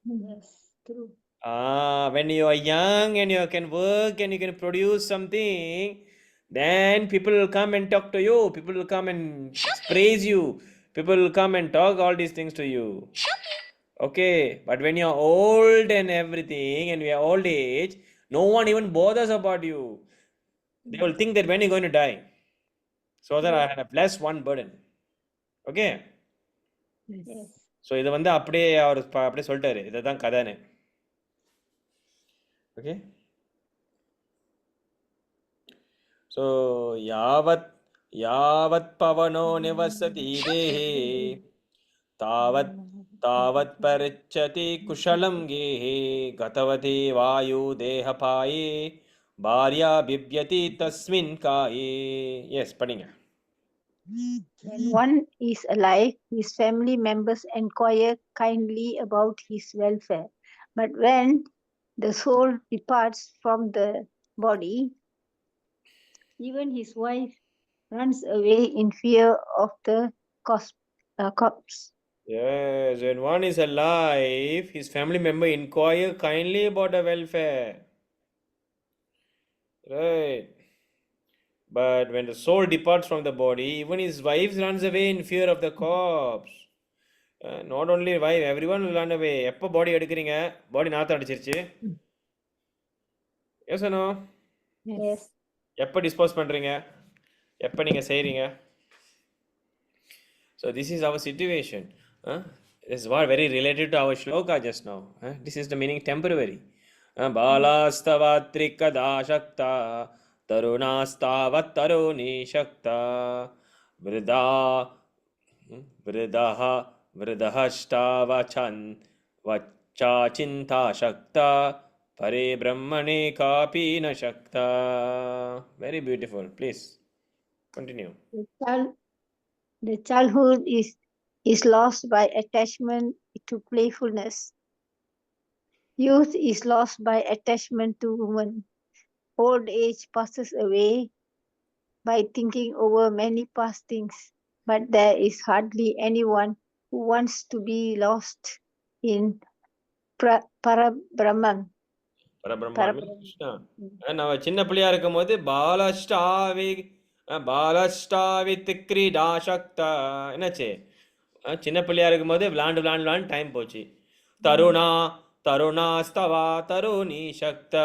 Yes, true. When you are young and you can work and you can produce something, then people will come and talk to you. People will come and praise you. People will come and talk all these things to you. Okay, but when you are old and everything and we are old age, no one even bothers about you. They will think that when you're going to die. So that I have less one burden. Okay? Yes. So இதை வந்து அப்படியே அவர் அப்படியே சொல்லிட்டாரு, இதை தான் கதைன்னு. Okay? So yavat pavano nivasati dehe tavat parichati kushalam gehe gatavati vayu dehapaye bharya bibyati tasmin kaye. Yes, padinga. When one is alive, his family members inquire kindly about his welfare. But when the soul departs from the body, even his wife runs away in fear of the corpse. Yes, when one is alive, his family member inquire kindly about the welfare. Right. But when the soul departs from the body, even his wife runs away in fear of the corpse. Not only wife, everyone will run away. எப்போ பாடி எடுக்கிறீங்க பாடி நாற்றம் அடிச்சிருச்சு yes no Yes. எப்போ dispose பண்ணுறீங்க எப்போ நீங்கள் செய்கிறீங்க So this is our situation. This is what very related to our shloka just now. This is the meaning temporary. Balastavattrikada shakta tarunastavat taruni shakta vrida vridaha vridahashtavachan vachachinta shakta pare brahmane kapi na shakta. Very beautiful. Please continue. The childhood is lost by attachment to playfulness. Youth is lost by attachment to woman. Old age passes away by thinking over many past things, but there is hardly anyone who wants to be lost in Parabrahman. பரபிரம்மன் Krishna நம்ம சின்ன பிள்ளையா இருக்கும் போது பாலஷ்டாவித் கிரீடா சக்தா என்னாச்சு சின்ன பிள்ளையா இருக்கும் போது விளாண்டு டைம் போச்சு தருணாஸ்தவா தருணி சக்தா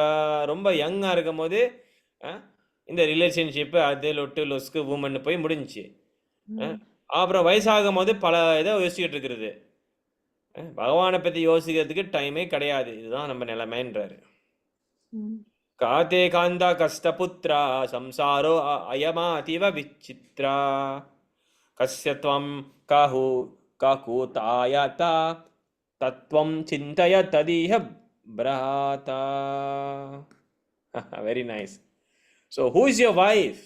ரொம்ப யங்கா இருக்கும் போது இந்த ரிலேஷன்ஷிப்பு அது லொட்டு லொஸ்க்கு உமன் போய் முடிஞ்சிச்சு அப்புறம் வயசாகும் போது பல இதை யோசிச்சுட்டு இருக்கிறது பகவானை பற்றி யோசிக்கிறதுக்கு டைமே கிடையாது இதுதான் நம்ம நிலைமைன்றாரு காத்தே Kantha கஷ்டபுத்ரா சம்சாரோ அயமாதிவ Vichitra கஸ்யத்வம் காகூதாயதா தத்வம் சிந்தய ததீஹ பிரஹாதா. Very nice. So who is your wife?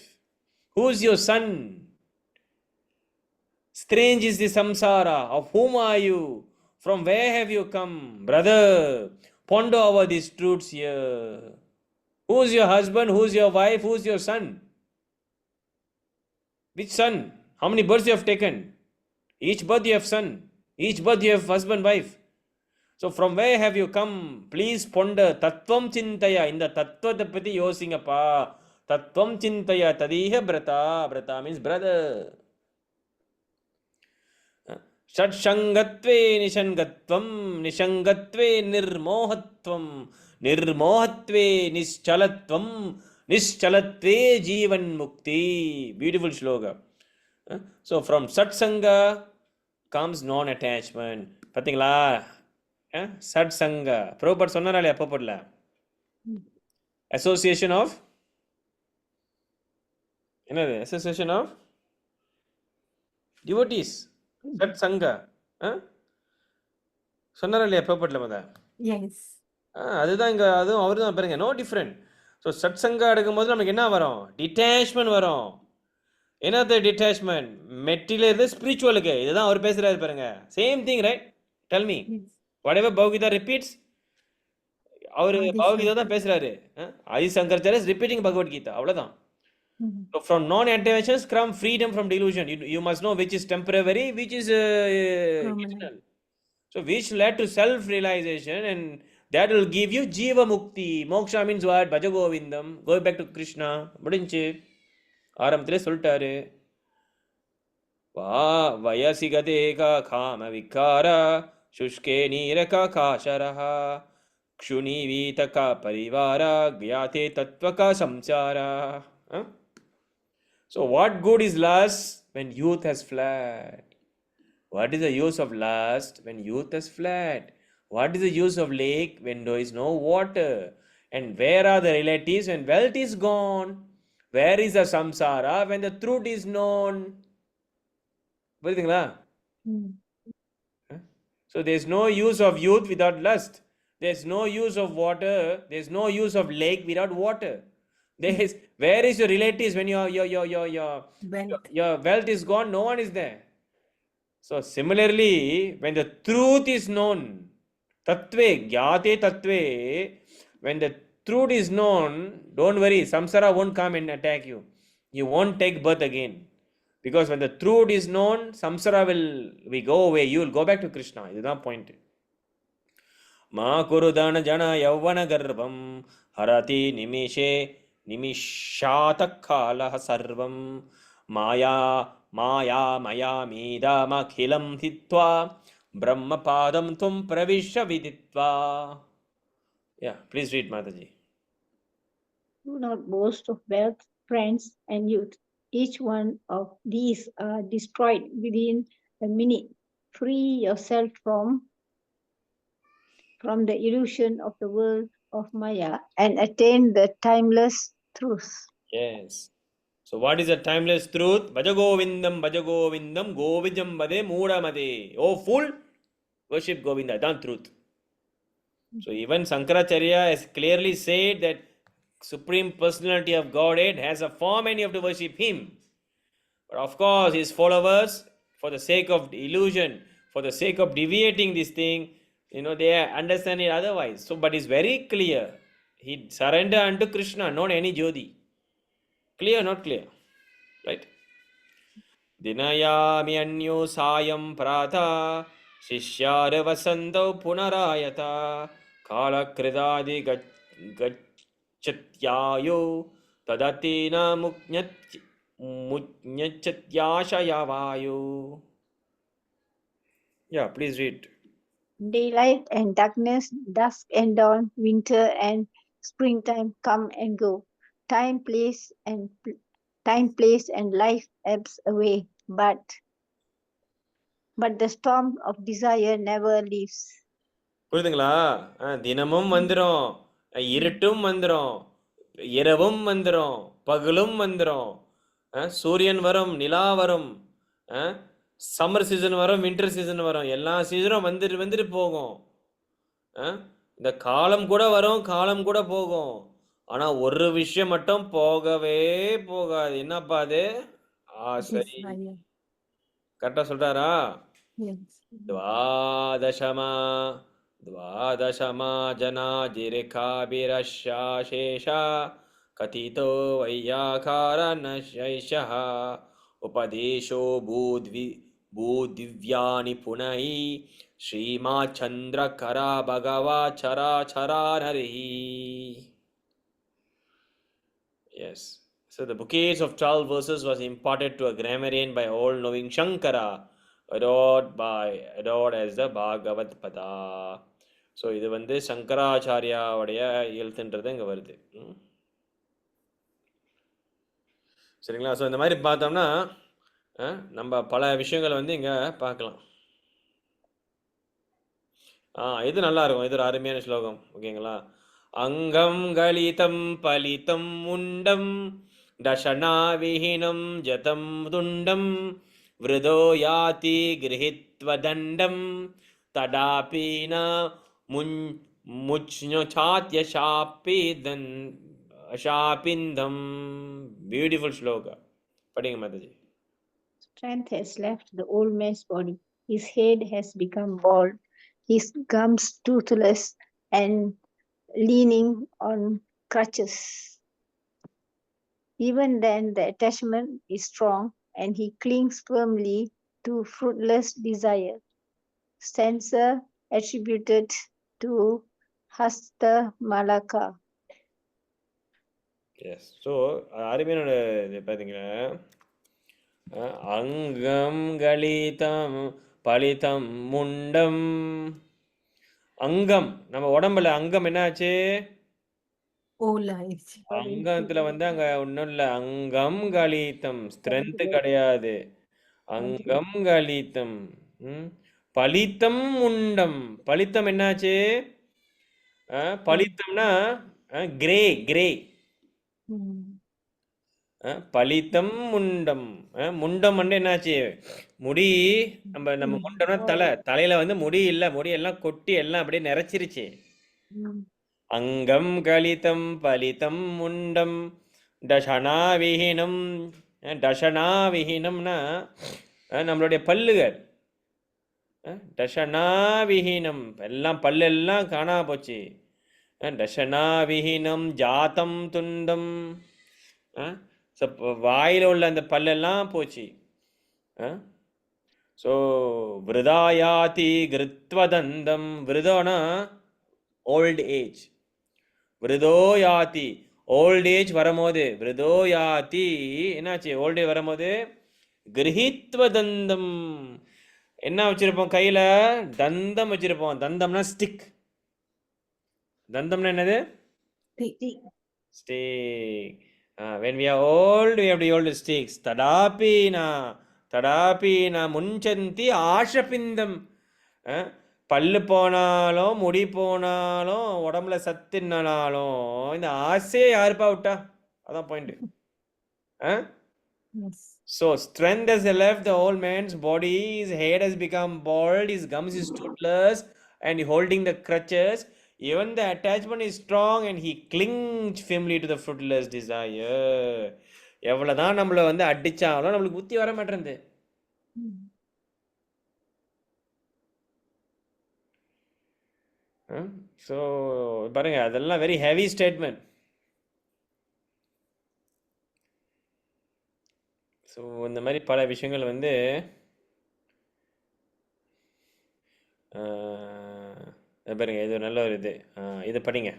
Who is your son? Strange is the samsara. Of whom are you? From where have you come? Brother, ponder over these truths here. Who is your husband? Who is your wife? Who is your son? Which son? How many births you have taken? Each birth you have son. Each birth you have husband, wife. So from where have you come? Please ponder. Tattvam chintaya. In the tattvata pati yosingappa. Tattvam chintaya. Tadiha brata. Brata means brother. षट्संगत्वे निषंगत्वं निषंगत्वे निर्मोहत्वं निर्मोहत्वे निश्चलत्वं निश्चलत्वे जीवन मुक्ति. Beautiful shloka. So from satsanga comes non-attachment. பார்த்தீங்களா சட்சங்கா ப்ரோபர் சொன்னாலே எப்போ போடல association of என்னது association of devotees சட்சங்கா சொன்னாரா இல்லையா ப்ரோபர்ட்ல மத Yes. அதுதான் இங்கே அதுவும் அவர் தான் பாருங்க நோ டிஃப்ரெண்ட். ஸோ சட்சங்கா எடுக்கும்போது நமக்கு என்ன வரும் டிட்டாச்மெண்ட் வரும். என்னது டிட்டாச்மெண்ட் மெட்டீரியல் இருந்து ஸ்பிரிச்சுவலுக்கு இதுதான் அவர் பேசுறாரு பாருங்க same thing right tell me whatever Bhagavad repeats அவர் பகவத்கீதா தான் பேசுறாரு. ஆதிசங்கராச்சார்யா is repeating Bhagavad Gita அவ்வளவுதான். So from non-attachments come freedom from delusion. You must know which is temporary, which is eternal. So which led to self-realization and that will give you Jiva Mukti. Moksha means what? Bhaja Govindam. Go back to Krishna. முடிஞ்சு ஆரம்பத்திலே சொல்லிட்டாரு. வயசி கதேகா காம விகாரா शुष्के नीरका काशरः क्षुणीवीतका परिवारा ज्ञाते तत्त्वका संसारा. So what good is lust when youth has fled? What is the use of lust when youth has fled? What is the use of lake when there is no water? And where are the relatives when wealth is gone? Where is the samsara when the truth is known? புரியுதுங்களா? So there is no use of youth without lust. There is no use of water. There is no use of lake without water. There is where is your relatives when your wealth is gone? No one is there. So similarly, when the truth is known, tattve, gyate tattve, When the truth is known, don't worry, samsara won't come and attack you. You won't take birth again. Because when the truth is known, samsara will go away. You will go back to Krishna. இதுதான் point. மா குருதன ஜன யௌவன கர்வம் ஹரதி நிமிஷே நிமிஷாத காலஹ சர்வம் மாயா மாயா மயா மீதமகிலம் ஹித்வா பிரம்மபாதம் தும் பிரவிஷ்ய விதித்வா. Yeah, please read, Mataji. Do not boast of wealth, friends, and youth. Each one of these are destroyed within a minute. Free yourself from the illusion of the world of Maya and attain the timeless truth. Yes. So what is the timeless truth? Bhajagovindam, Bhajagovindam, Govijam Bade Moodamade. Oh fool, worship Govinda. That's truth. So even Sankaracharya has clearly said that Supreme Personality of Godhead has a form and you have to worship Him. But of course, His followers, for the sake of illusion, for the sake of deviating this thing, they understand it otherwise. So, but it's very clear. He surrendered unto Krishna, not any Jyoti. Clear, not clear? Right? Dinayami anyo sayam pratha shishyara vasantau punarayata kalakridadi gachatyayo tadatina munyachatyaashayavayo. Yeah, please read. Daylight and darkness, dusk and dawn, winter and springtime come and go. Time, place, and life ebbs away, but the storm of desire never leaves. புரியுதுங்களா? தினமும் வந்துடும், இருட்டும் வந்துடும், இரவும் வந்துடும், பகலும் வந்துடும், சூரியன் வரும், நிலா வரும், சம்மர் சீசன் வரும், வின்டர் சீசன் வரும், எல்லா சீசனும் வந்துட்டு போகும். இந்த காலம் கூட வரும், காலம் கூட போகும். ஆனா ஒரு விஷயம் மட்டும் போகவே போகாது. என்னப்பா அது? ஆசை. கரெக்டா சொல்றாரா? द्वादशमा जनाजिरेखाभिरशाशेषा कथितो वैयाकारनशैषः उपदेशो भूदिव्यानि पुनः श्रीमाचन्द्रकरा भगवा चराचरानरिः. Yes. So the bouquets of 12 verses was imparted to a grammarian by all-knowing Shankara, adored as the Bhagavad Gita. So இது சங்கராச்சாரியாவுடைய எழுத்துன்றது இங்கே வருது. சரிங்களா? ஸோ இந்த மாதிரி பார்த்தோம்னா நம்ம பல விஷயங்களை இங்கே பார்க்கலாம். இது நல்லா இருக்கும். இது ஒரு அருமையான ஸ்லோகம். ஓகேங்களா? அங்கம் கலிதம் பலிதம் முண்டம் தசனா விஹீனம் ஜதம் துண்டம் விருதோ யாதி கிரஹித்வதண்டம் தடாபீன முச்ஞாத்ய ஷாபிந்தம். பியூட்டிஃபுல் ஸ்லோகா. படிங்க Mataji. Strength has left the old man's body. His head has become bald. His gums toothless and leaning on crutches. Even then, the attachment is strong and he clings firmly to fruitless desire. Stanza attributed to Hasta Malaka. Yes. So, அருமையான இது பார்த்தீங்களா? அங்கம் கலிதம் பலிதம் முண்டம். அங்கம், நம்ம உடம்புல அங்கம் என்னாச்சு? அங்கத்துல அங்க ஒன்றும் இல்லை. அங்கம் கலிதம், ஸ்ட்ரென்த் கிடையாது. அங்கம் கலிதம். பலித்தம் முண்டம். பலித்தம் என்னாச்சு? பலித்தம்னா கிரே கிரே. பலித்தம் முண்டம். முண்டம் என்னாச்சு? முடி. நம்ம முண்டம்னா தலையில முடி இல்லை, முடி எல்லாம் கொட்டி எல்லாம் அப்படியே நிறைச்சிருச்சு. அங்கம் கலிதம் பலிதம் முண்டம் தசனாவிஹீனம். தசனாவிஹீனம்னா நம்மளுடைய பல்லுகள். தசனாவிஹீனம், எல்லாம் பல்லெல்லாம் காணா போச்சு. ரஷனா விஹீனம் ஜாத்தம் துண்டம். வாயில் உள்ள அந்த பல்லெல்லாம் போச்சு. ஸோ விருதாயாதி கிருத்வதந்தம். விருதோனா ஓல்ட் ஏஜ். விருதோயாதி ஓல்ட் ஏஜ் வரும்போது, விருதோயாதி என்னாச்சு? ஓல்ட் ஏஜ் வரும்போது கிரகித்வதந்தம். என்ன வச்சிருப்போம் கையில? தந்தம் வச்சிருப்போம். தந்தம்னா ஸ்டிக். தந்தம்னா என்னது? Stick. When we are old, we have to hold sticks. தடாபி நா முன்சந்தி ஆஷபிந்தம். பல்லு போனாலும் முடி போனாலும் உடம்புல சத்துனாலும் இந்த ஆசையை யாருப்பா விட்டா? அதான் point. Yes. So strength has left the old man's body. His head has become bald. His gums is toothless, and holding the crutches. Even the attachment is strong, and he clings firmly to the fruitless desire. எவ்வளவுதான் நம்மள வந்து அடிச்சாலும் நம்மளுக்கு புத்தி வர மாட்டேங்குது. So பாருங்க, அதெல்லாம் வெரி ஹெவி ஸ்டேட்மெண்ட். ஸோ இந்த மாதிரி பல விஷயங்கள் வந்து பாருங்க, இது நல்ல ஒரு இது படிங்க.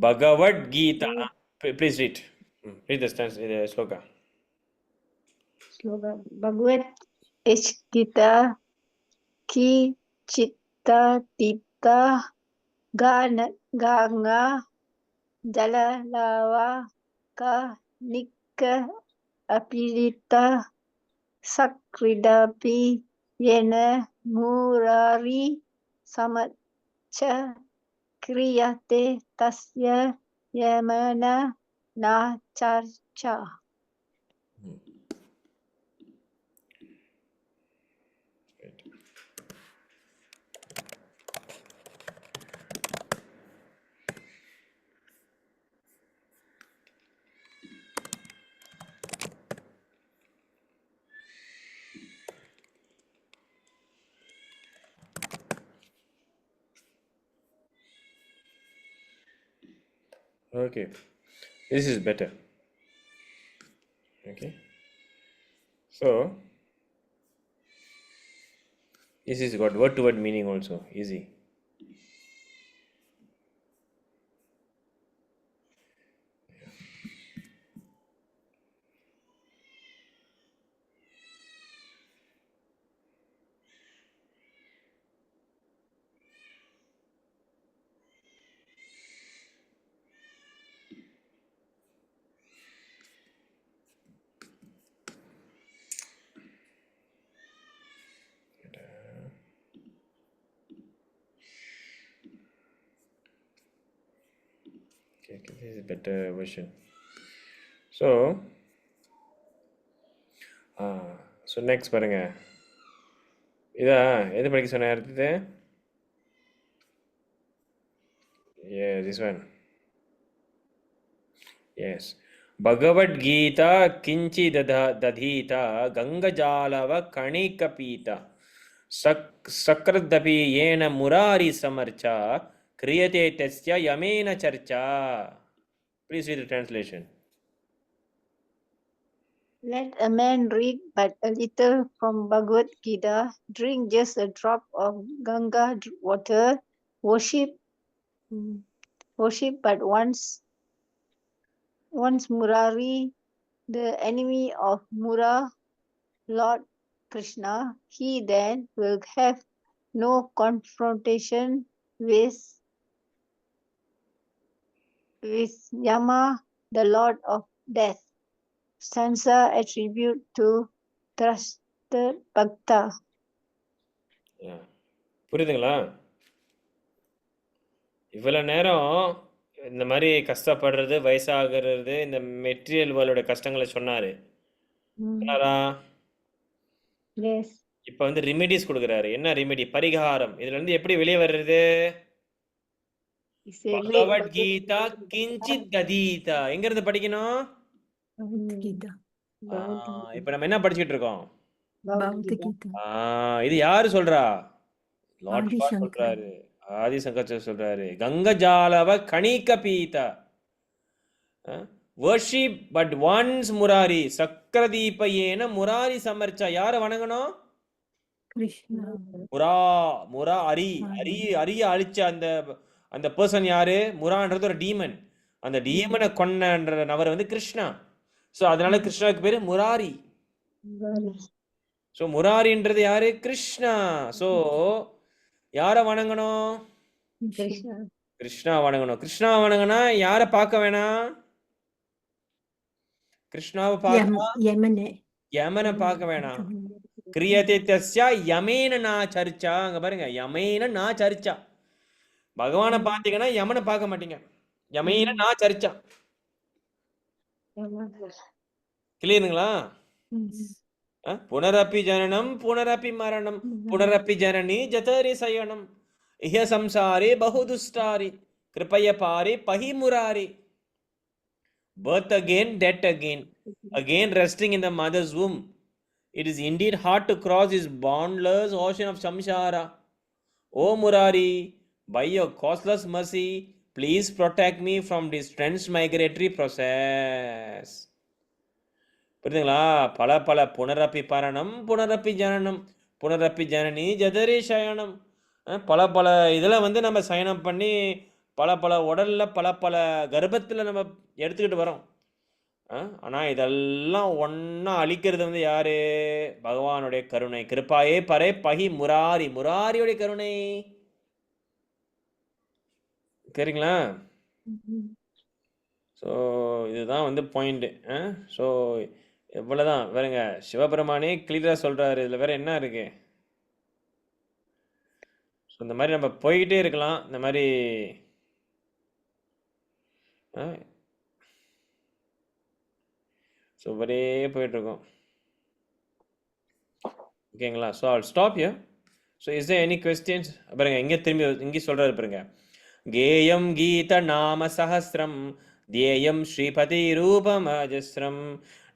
Bhagavad Gita. Please read. Read the sloka. Bhagavad Gita ki chitta tita ganga jalalava ka nikka apirita sakridapi yena murari samacha kriyate tasya yamana na charcha. Okay, this is better. Okay, so this is got word to word meaning also. Easy. Okay, this is a better version. So next பாருங்க, இதா எது படிக்க சொன்ன அடுத்தது? Yeah, this one. Yes. Bhagavad Gita kinchi dadhita gangajalava kanikapita sakradapi yena murari samarcha kriyate tasya yamena charcha. Please read the translation. Let a man read but a little from Bhagavad Gita, drink just a drop of Ganga water, worship but once Murari, the enemy of Mura, Lord Krishna, he then will have no confrontation with Yama, the Lord of Death. Stanza attribute to trusted Bhakta. புரியுதுங்களா? இவ்வளோ நேரம் இந்த மாதிரி கஷ்டப்படுறது, வயசாகிறது, இந்த material வேர்ல்டோட கஷ்டங்களை சொன்னாரு. Yes. இப்போ வந்து ரெமிடிஸ் கொடுக்குறாரு. என்ன ரெமிடி? பரிகாரம். இதுல இருந்து எப்படி வெளியே வர்றது? பகவத் கீதா கிஞ்சித் ததீதா. எங்க இருந்து படிக்கணும்? இப்ப நம்ம என்ன படிச்சுட்டு இருக்கோம்? இது யாரு சொல்றா? Lord Adi Shiva Shankar. சொல்றாரு, ஆதி சங்கராச்சாரியர் சொல்றாரு, கங்கஜாலவ கணிக பீத வர்ஷிப் பட் ஒன்ஸ் முராரி சக்கரதீபயேன முராரி சமர்ச்சா. யாரை வணங்கணும்? Krishna. முரா அரி அரிய அழிச்ச அந்த அந்த பர்சன் யாரு? முரான்றது ஒரு டீமன். அந்த டீமனை கொன்னன்ற நபர் வந்து கிருஷ்ணா. ஸோ அதனால கிருஷ்ணாவுக்கு பேரு முராரி. ஸோ முராரின்றது யாரு? கிருஷ்ணா. ஸோ யாரை வணங்கணும்? Krishna. கிருஷ்ணா வணங்கணும். கிருஷ்ணா வணங்கினா யாரை பார்க்க வேணாம்? கிருஷ்ணாவை பார்க்க Yamane. யமனை பார்க்க வேணாம். கிரியதே தஸ்யா யமேன நான் சர்ச்சா. அங்க பாருங்க, யமேன நான் சர்ச்சா. பகவானை பார்த்தீங்கன்னா யமனை பார்க்க மாட்டீங்க. யமேன நான் சர்ச்சா. கிளியருங்களா? புனரப்பி ஜனனம் புனரப்பி மரணம் புனரப்பி ஜனனி ஜதரி சயனம் இஹ சம்சாரே பகுதுஷ்டாரி கிருபய பாரே பஹி Murari. Birth again, death again, again resting in the mother's womb. It is indeed hard to cross this boundless ocean of samsara. O Murari, by your causeless mercy, please protect me from this transmigratory process. புரியுதுங்களா? பல பல புனரப்பி பரணம் புனரப்பி ஜனனம் புனரப்பி ஜனனி ஜதரி சயனம். பல பல இதில் வந்து நம்ம சயனம் பண்ணி பல பல உடலில் பல பல கர்ப்பத்தில் நம்ம எடுத்துக்கிட்டு வரோம். ஆனால் இதெல்லாம் ஒன்றா அழிக்கிறது வந்து யாரு? பகவானுடைய கருணை. கிருப்பாயே பரே பகி முராரி, முராரியுடைய கருணை. சரிங்களா? ஸோ இதுதான் வந்து பாயிண்ட்டு. ஸோ எவ்வளோதான் வேறுங்க. சிவபெருமானே கிளியராக சொல்கிறாரு. இதில் வேறு என்ன இருக்கு? ஸோ இந்த மாதிரி நம்ம போய்கிட்டே இருக்கலாம். இந்த மாதிரி ஸோ ஒரே போயிட்டுருக்கோம். ஓகேங்களா? So I'll stop here. So is there any questions? பாருங்க, இங்கே திரும்பி இங்கே சொல்கிறாரு பாருங்க. கேயம் கீத நாம சஹஸ்ரம் தேயம் ஸ்ரீபதி ரூபம் அஜஸ்ரம்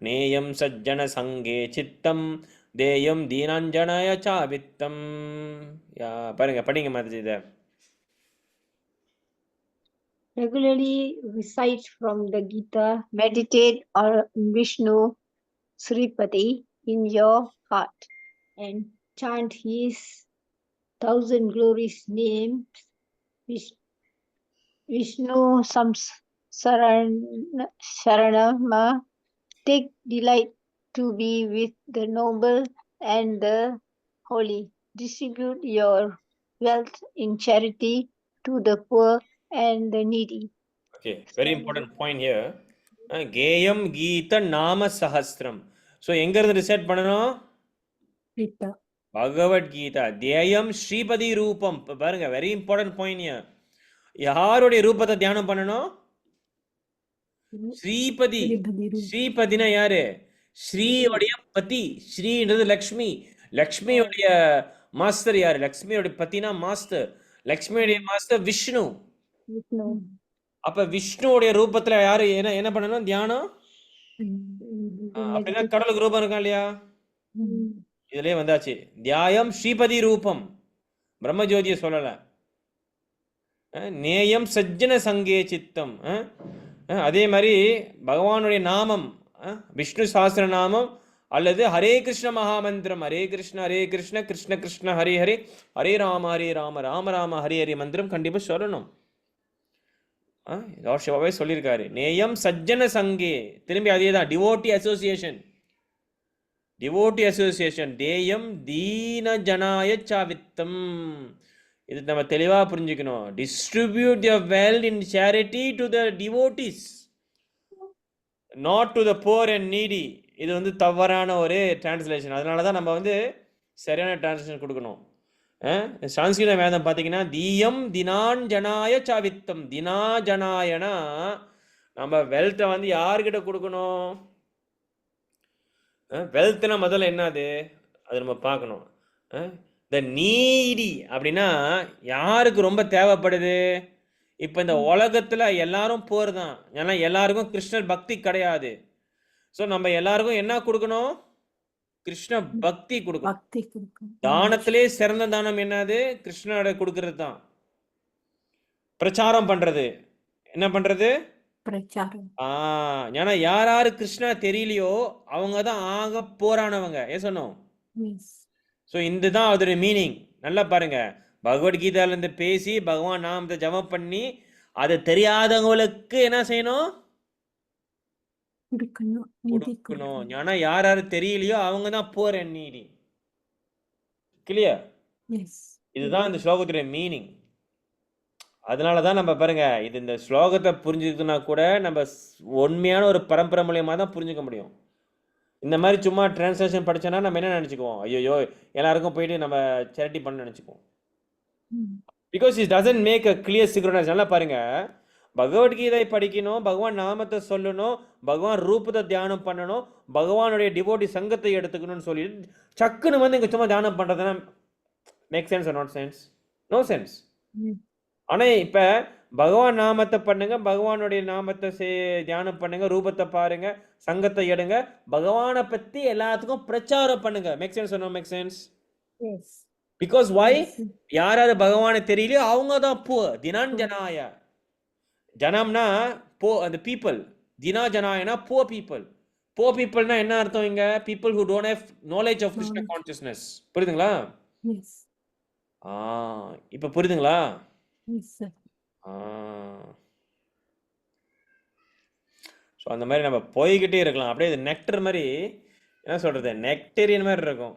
நேயம் சஜ்ஜன சங்கே சித்தம் தேயம் தீனாஞ்சனய சாவித்தம். பாருங்க, படிங்க மாதிரி இதை. Regularly recite from the Gita, meditate on Vishnu Sripati in your heart and chant his 1,000 glorious names. Vishnu Saranama. Take delight to be with the noble and the holy. Distribute your wealth in charity to the poor and the needy. Okay, very important point here. கேயம் கீத நாம சஹஸ்ரம். So எங்கேருந்து research பண்ணணும்? Gita. Bhagavad Gita. தேயம் ஸ்ரீபதி ரூபம். பாருங்க, very important point. யாருடைய ரூபத்தை தியானம் பண்ணணும்? ஸ்ரீபதி. ஸ்ரீபதினா யாரு? ஸ்ரீயோடைய பதி. ஸ்ரீன்றது லக்ஷ்மி. லக்ஷ்மியோடைய மாஸ்டர் யாரு? லக்ஷ்மியோடைய பத்தினா மாஸ்டர். லக்ஷ்மியோடைய மாஸ்டர் விஷ்ணு. அப்ப விஷ்ணுவோடைய ரூபத்துல யாரு என்ன பண்ணணும்? தியானம். அப்படின்னா கடவுளுக்கு ரூபம் இருக்கா இல்லையா? இதுலயே வந்தாச்சு. தியாயம் ஸ்ரீபதி ரூபம். பிரம்மஜோதியை சொல்லல. நேயம் சஜ்ஜன சங்கே சித்தம். அதே மாதிரி பகவானுடைய நாமம், விஷ்ணு சாஸ்திர நாமம் அல்லது ஹரே கிருஷ்ண மகாமந்திரம். ஹரே கிருஷ்ண கிருஷ்ண கிருஷ்ண ஹரே ஹரே ஹரே ராம ராம ராம ஹரே ஹரே மந்திரம் கண்டிப்பா சொல்லணும். சிவாவே சொல்லியிருக்காரு. நேயம் சஜ்ஜன சங்கே. திரும்பி அதே தான், டிவோட்டி அசோசியேஷன். Devotee association. தேயம் தீன ஜனாய சாவித்தம். இது நம்ம தெளிவாக புரிஞ்சுக்கணும். Distribute your wealth in charity to the devotees, not to the poor and needy. இது வந்து தவறான ஒரு டிரான்ஸ்லேஷன். அதனால தான் நம்ம வந்து சரியான டிரான்ஸ்லேஷன் கொடுக்கணும். சான்ஸ்கிருத வேதம் பார்த்தீங்கன்னா தீயம் தினான் ஜனாய சாவித்தம். தினா ஜனாயனா நம்ம வெல்த்தை வந்து யாருக்கிட்ட கொடுக்கணும்? வெல்த்னா முதல்ல என்னது அது நம்ம பார்க்கணும். த நீடி அப்படின்னா யாருக்கு ரொம்ப தேவைப்படுது? இப்போ இந்த உலகத்தில் எல்லாரும் போர் தான். ஏன்னா எல்லாருக்கும் கிருஷ்ணர் பக்தி கிடையாது. ஸோ நம்ம எல்லாருக்கும் என்ன கொடுக்கணும்? கிருஷ்ண பக்தி கொடுக்கணும். பக்தி கொடுக்கணும். தானத்திலே சிறந்த தானம் என்னது? கிருஷ்ணனோட கொடுக்கறது தான். பிரச்சாரம் பண்றது. என்ன பண்றது? பிரச்சாரம். ஏன்னா யார் யாரு கிருஷ்ணா தெரியலையோ அவங்க தான் ஆக போரானவங்க. ஏன் சொன்னோம்? எஸ். ஸோ இதுதான் அதோட மீனிங். நல்லா பாருங்க, பகவத்கீதால இருந்து பேசி பகவான் நாமத்தை ஜபம் பண்ணி அதை தெரியாதவங்களுக்கு என்ன செய்யணும்? கொடுக்கணும். நிதி கொடுக்கணும். கொடுக்கணும். ஏன்னா யார் யாரு தெரியலையோ அவங்க தான் போர் நீடி. கிளியர்? எஸ். இதுதான் இந்த ஸ்லோகத்துடைய மீனிங். அதனால தான் நம்ம பாருங்க, இது இந்த ஸ்லோகத்தை புரிஞ்சுக்கிட்டுனா கூட நம்ம உண்மையான ஒரு பரம்பரை மூலியமாக தான் புரிஞ்சுக்க முடியும். இந்த மாதிரி சும்மா டிரான்ஸ்லேஷன் படிச்சோன்னா நம்ம என்ன நினச்சிக்குவோம்? ஐயோ எல்லாருக்கும் போயிட்டு நம்ம சேரிட்டி பண்ண நினச்சிக்குவோம். Because it doesn't make a clear synchronize. நல்லா பாருங்க, பகவத்கீதை படிக்கணும், பகவான் நாமத்தை சொல்லணும், பகவான் ரூபத்தை தியானம் பண்ணணும், பகவானுடைய டிவோட்டி சங்கத்தை எடுத்துக்கணும்னு சொல்லி சக்குன்னு வந்து இங்கே சும்மா தியானம் பண்ணுறதுனா make sense or not sense? No sense. ஆனால் இப்போ பகவான் நாமத்தை பண்ணுங்க, பகவானுடைய நாமத்தை தியானம் பண்ணுங்க, ரூபத்தை பாருங்க, சங்கத்தை எடுங்க, பகவானை பற்றி எல்லாத்துக்கும் பிரச்சாரம் பண்ணுங்க. Make sense or no make sense? Yes. Because why? யார் யார் பகவானை தெரியலையோ அவங்க தான் புவர். தினாஞ்சனாய. ஜனம்னா போ, அந்த பீப்புள். தினா ஜனாயனா போ பீப்புள். போ பீப்புள்னா என்ன அர்த்தம் இங்க? People who don't have knowledge of Krishna consciousness. புரியுதுங்களா? எஸ். இப்போ புரியுதுங்களா? Yes sir. ஸோ அந்த மாதிரி நம்ம போய்கிட்டே இருக்கலாம். அப்படியே இது நெக்டர் மாதிரி, என்ன சொல்றது, நெக்டேரியன் மாதிரி இருக்கும்.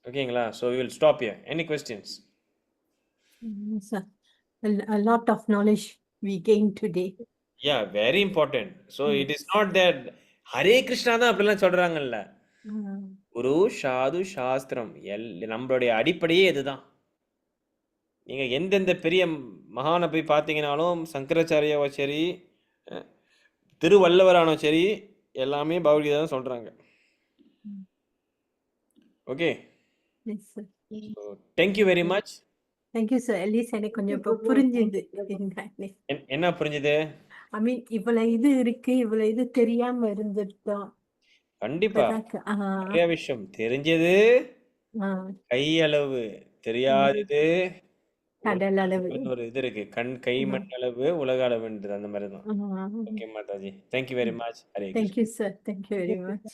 ஓகேங்களா? So we will stop here. Any questions? Sir, a lot of knowledge we gained today. Yeah, very important. So it is not that Hare Krishna தான் அப்படிலாம் சொல்றாங்கல்ல. குரு சாது சாஸ்திரம் நம்மளுடைய அடிப்படையே இதுதான். நீங்க எந்தெந்த பெரிய மகானை போய் பார்த்தீங்கன்னாலும், சங்கராச்சாரியாவோ சரி, திருவள்ளுவரானோ சரி, எல்லாமே பகவத்கீதை தான் சொல்றாங்க. Okay, Yes, sir. Thank you very much. Thank you, sir. At least எனக்கு கொஞ்சம் இப்போ புரிஞ்சுது. என்ன புரிஞ்சுது? I mean, இவ்வளவு இது இருக்கு, இவ்வளவு இது தெரியாம இருந்துட்டோம். கண்டிப்பா நிறைய விஷயம் தெரிஞ்சது கையளவு, தெரியாதது கடல் அளவு. ஒரு இது இருக்கு, கை மண் அளவு உலக அளவுன்றது. அந்த மாதிரி தான். Okay Mataji, thank you very much. Hare Thank you, sir. Thank you very much.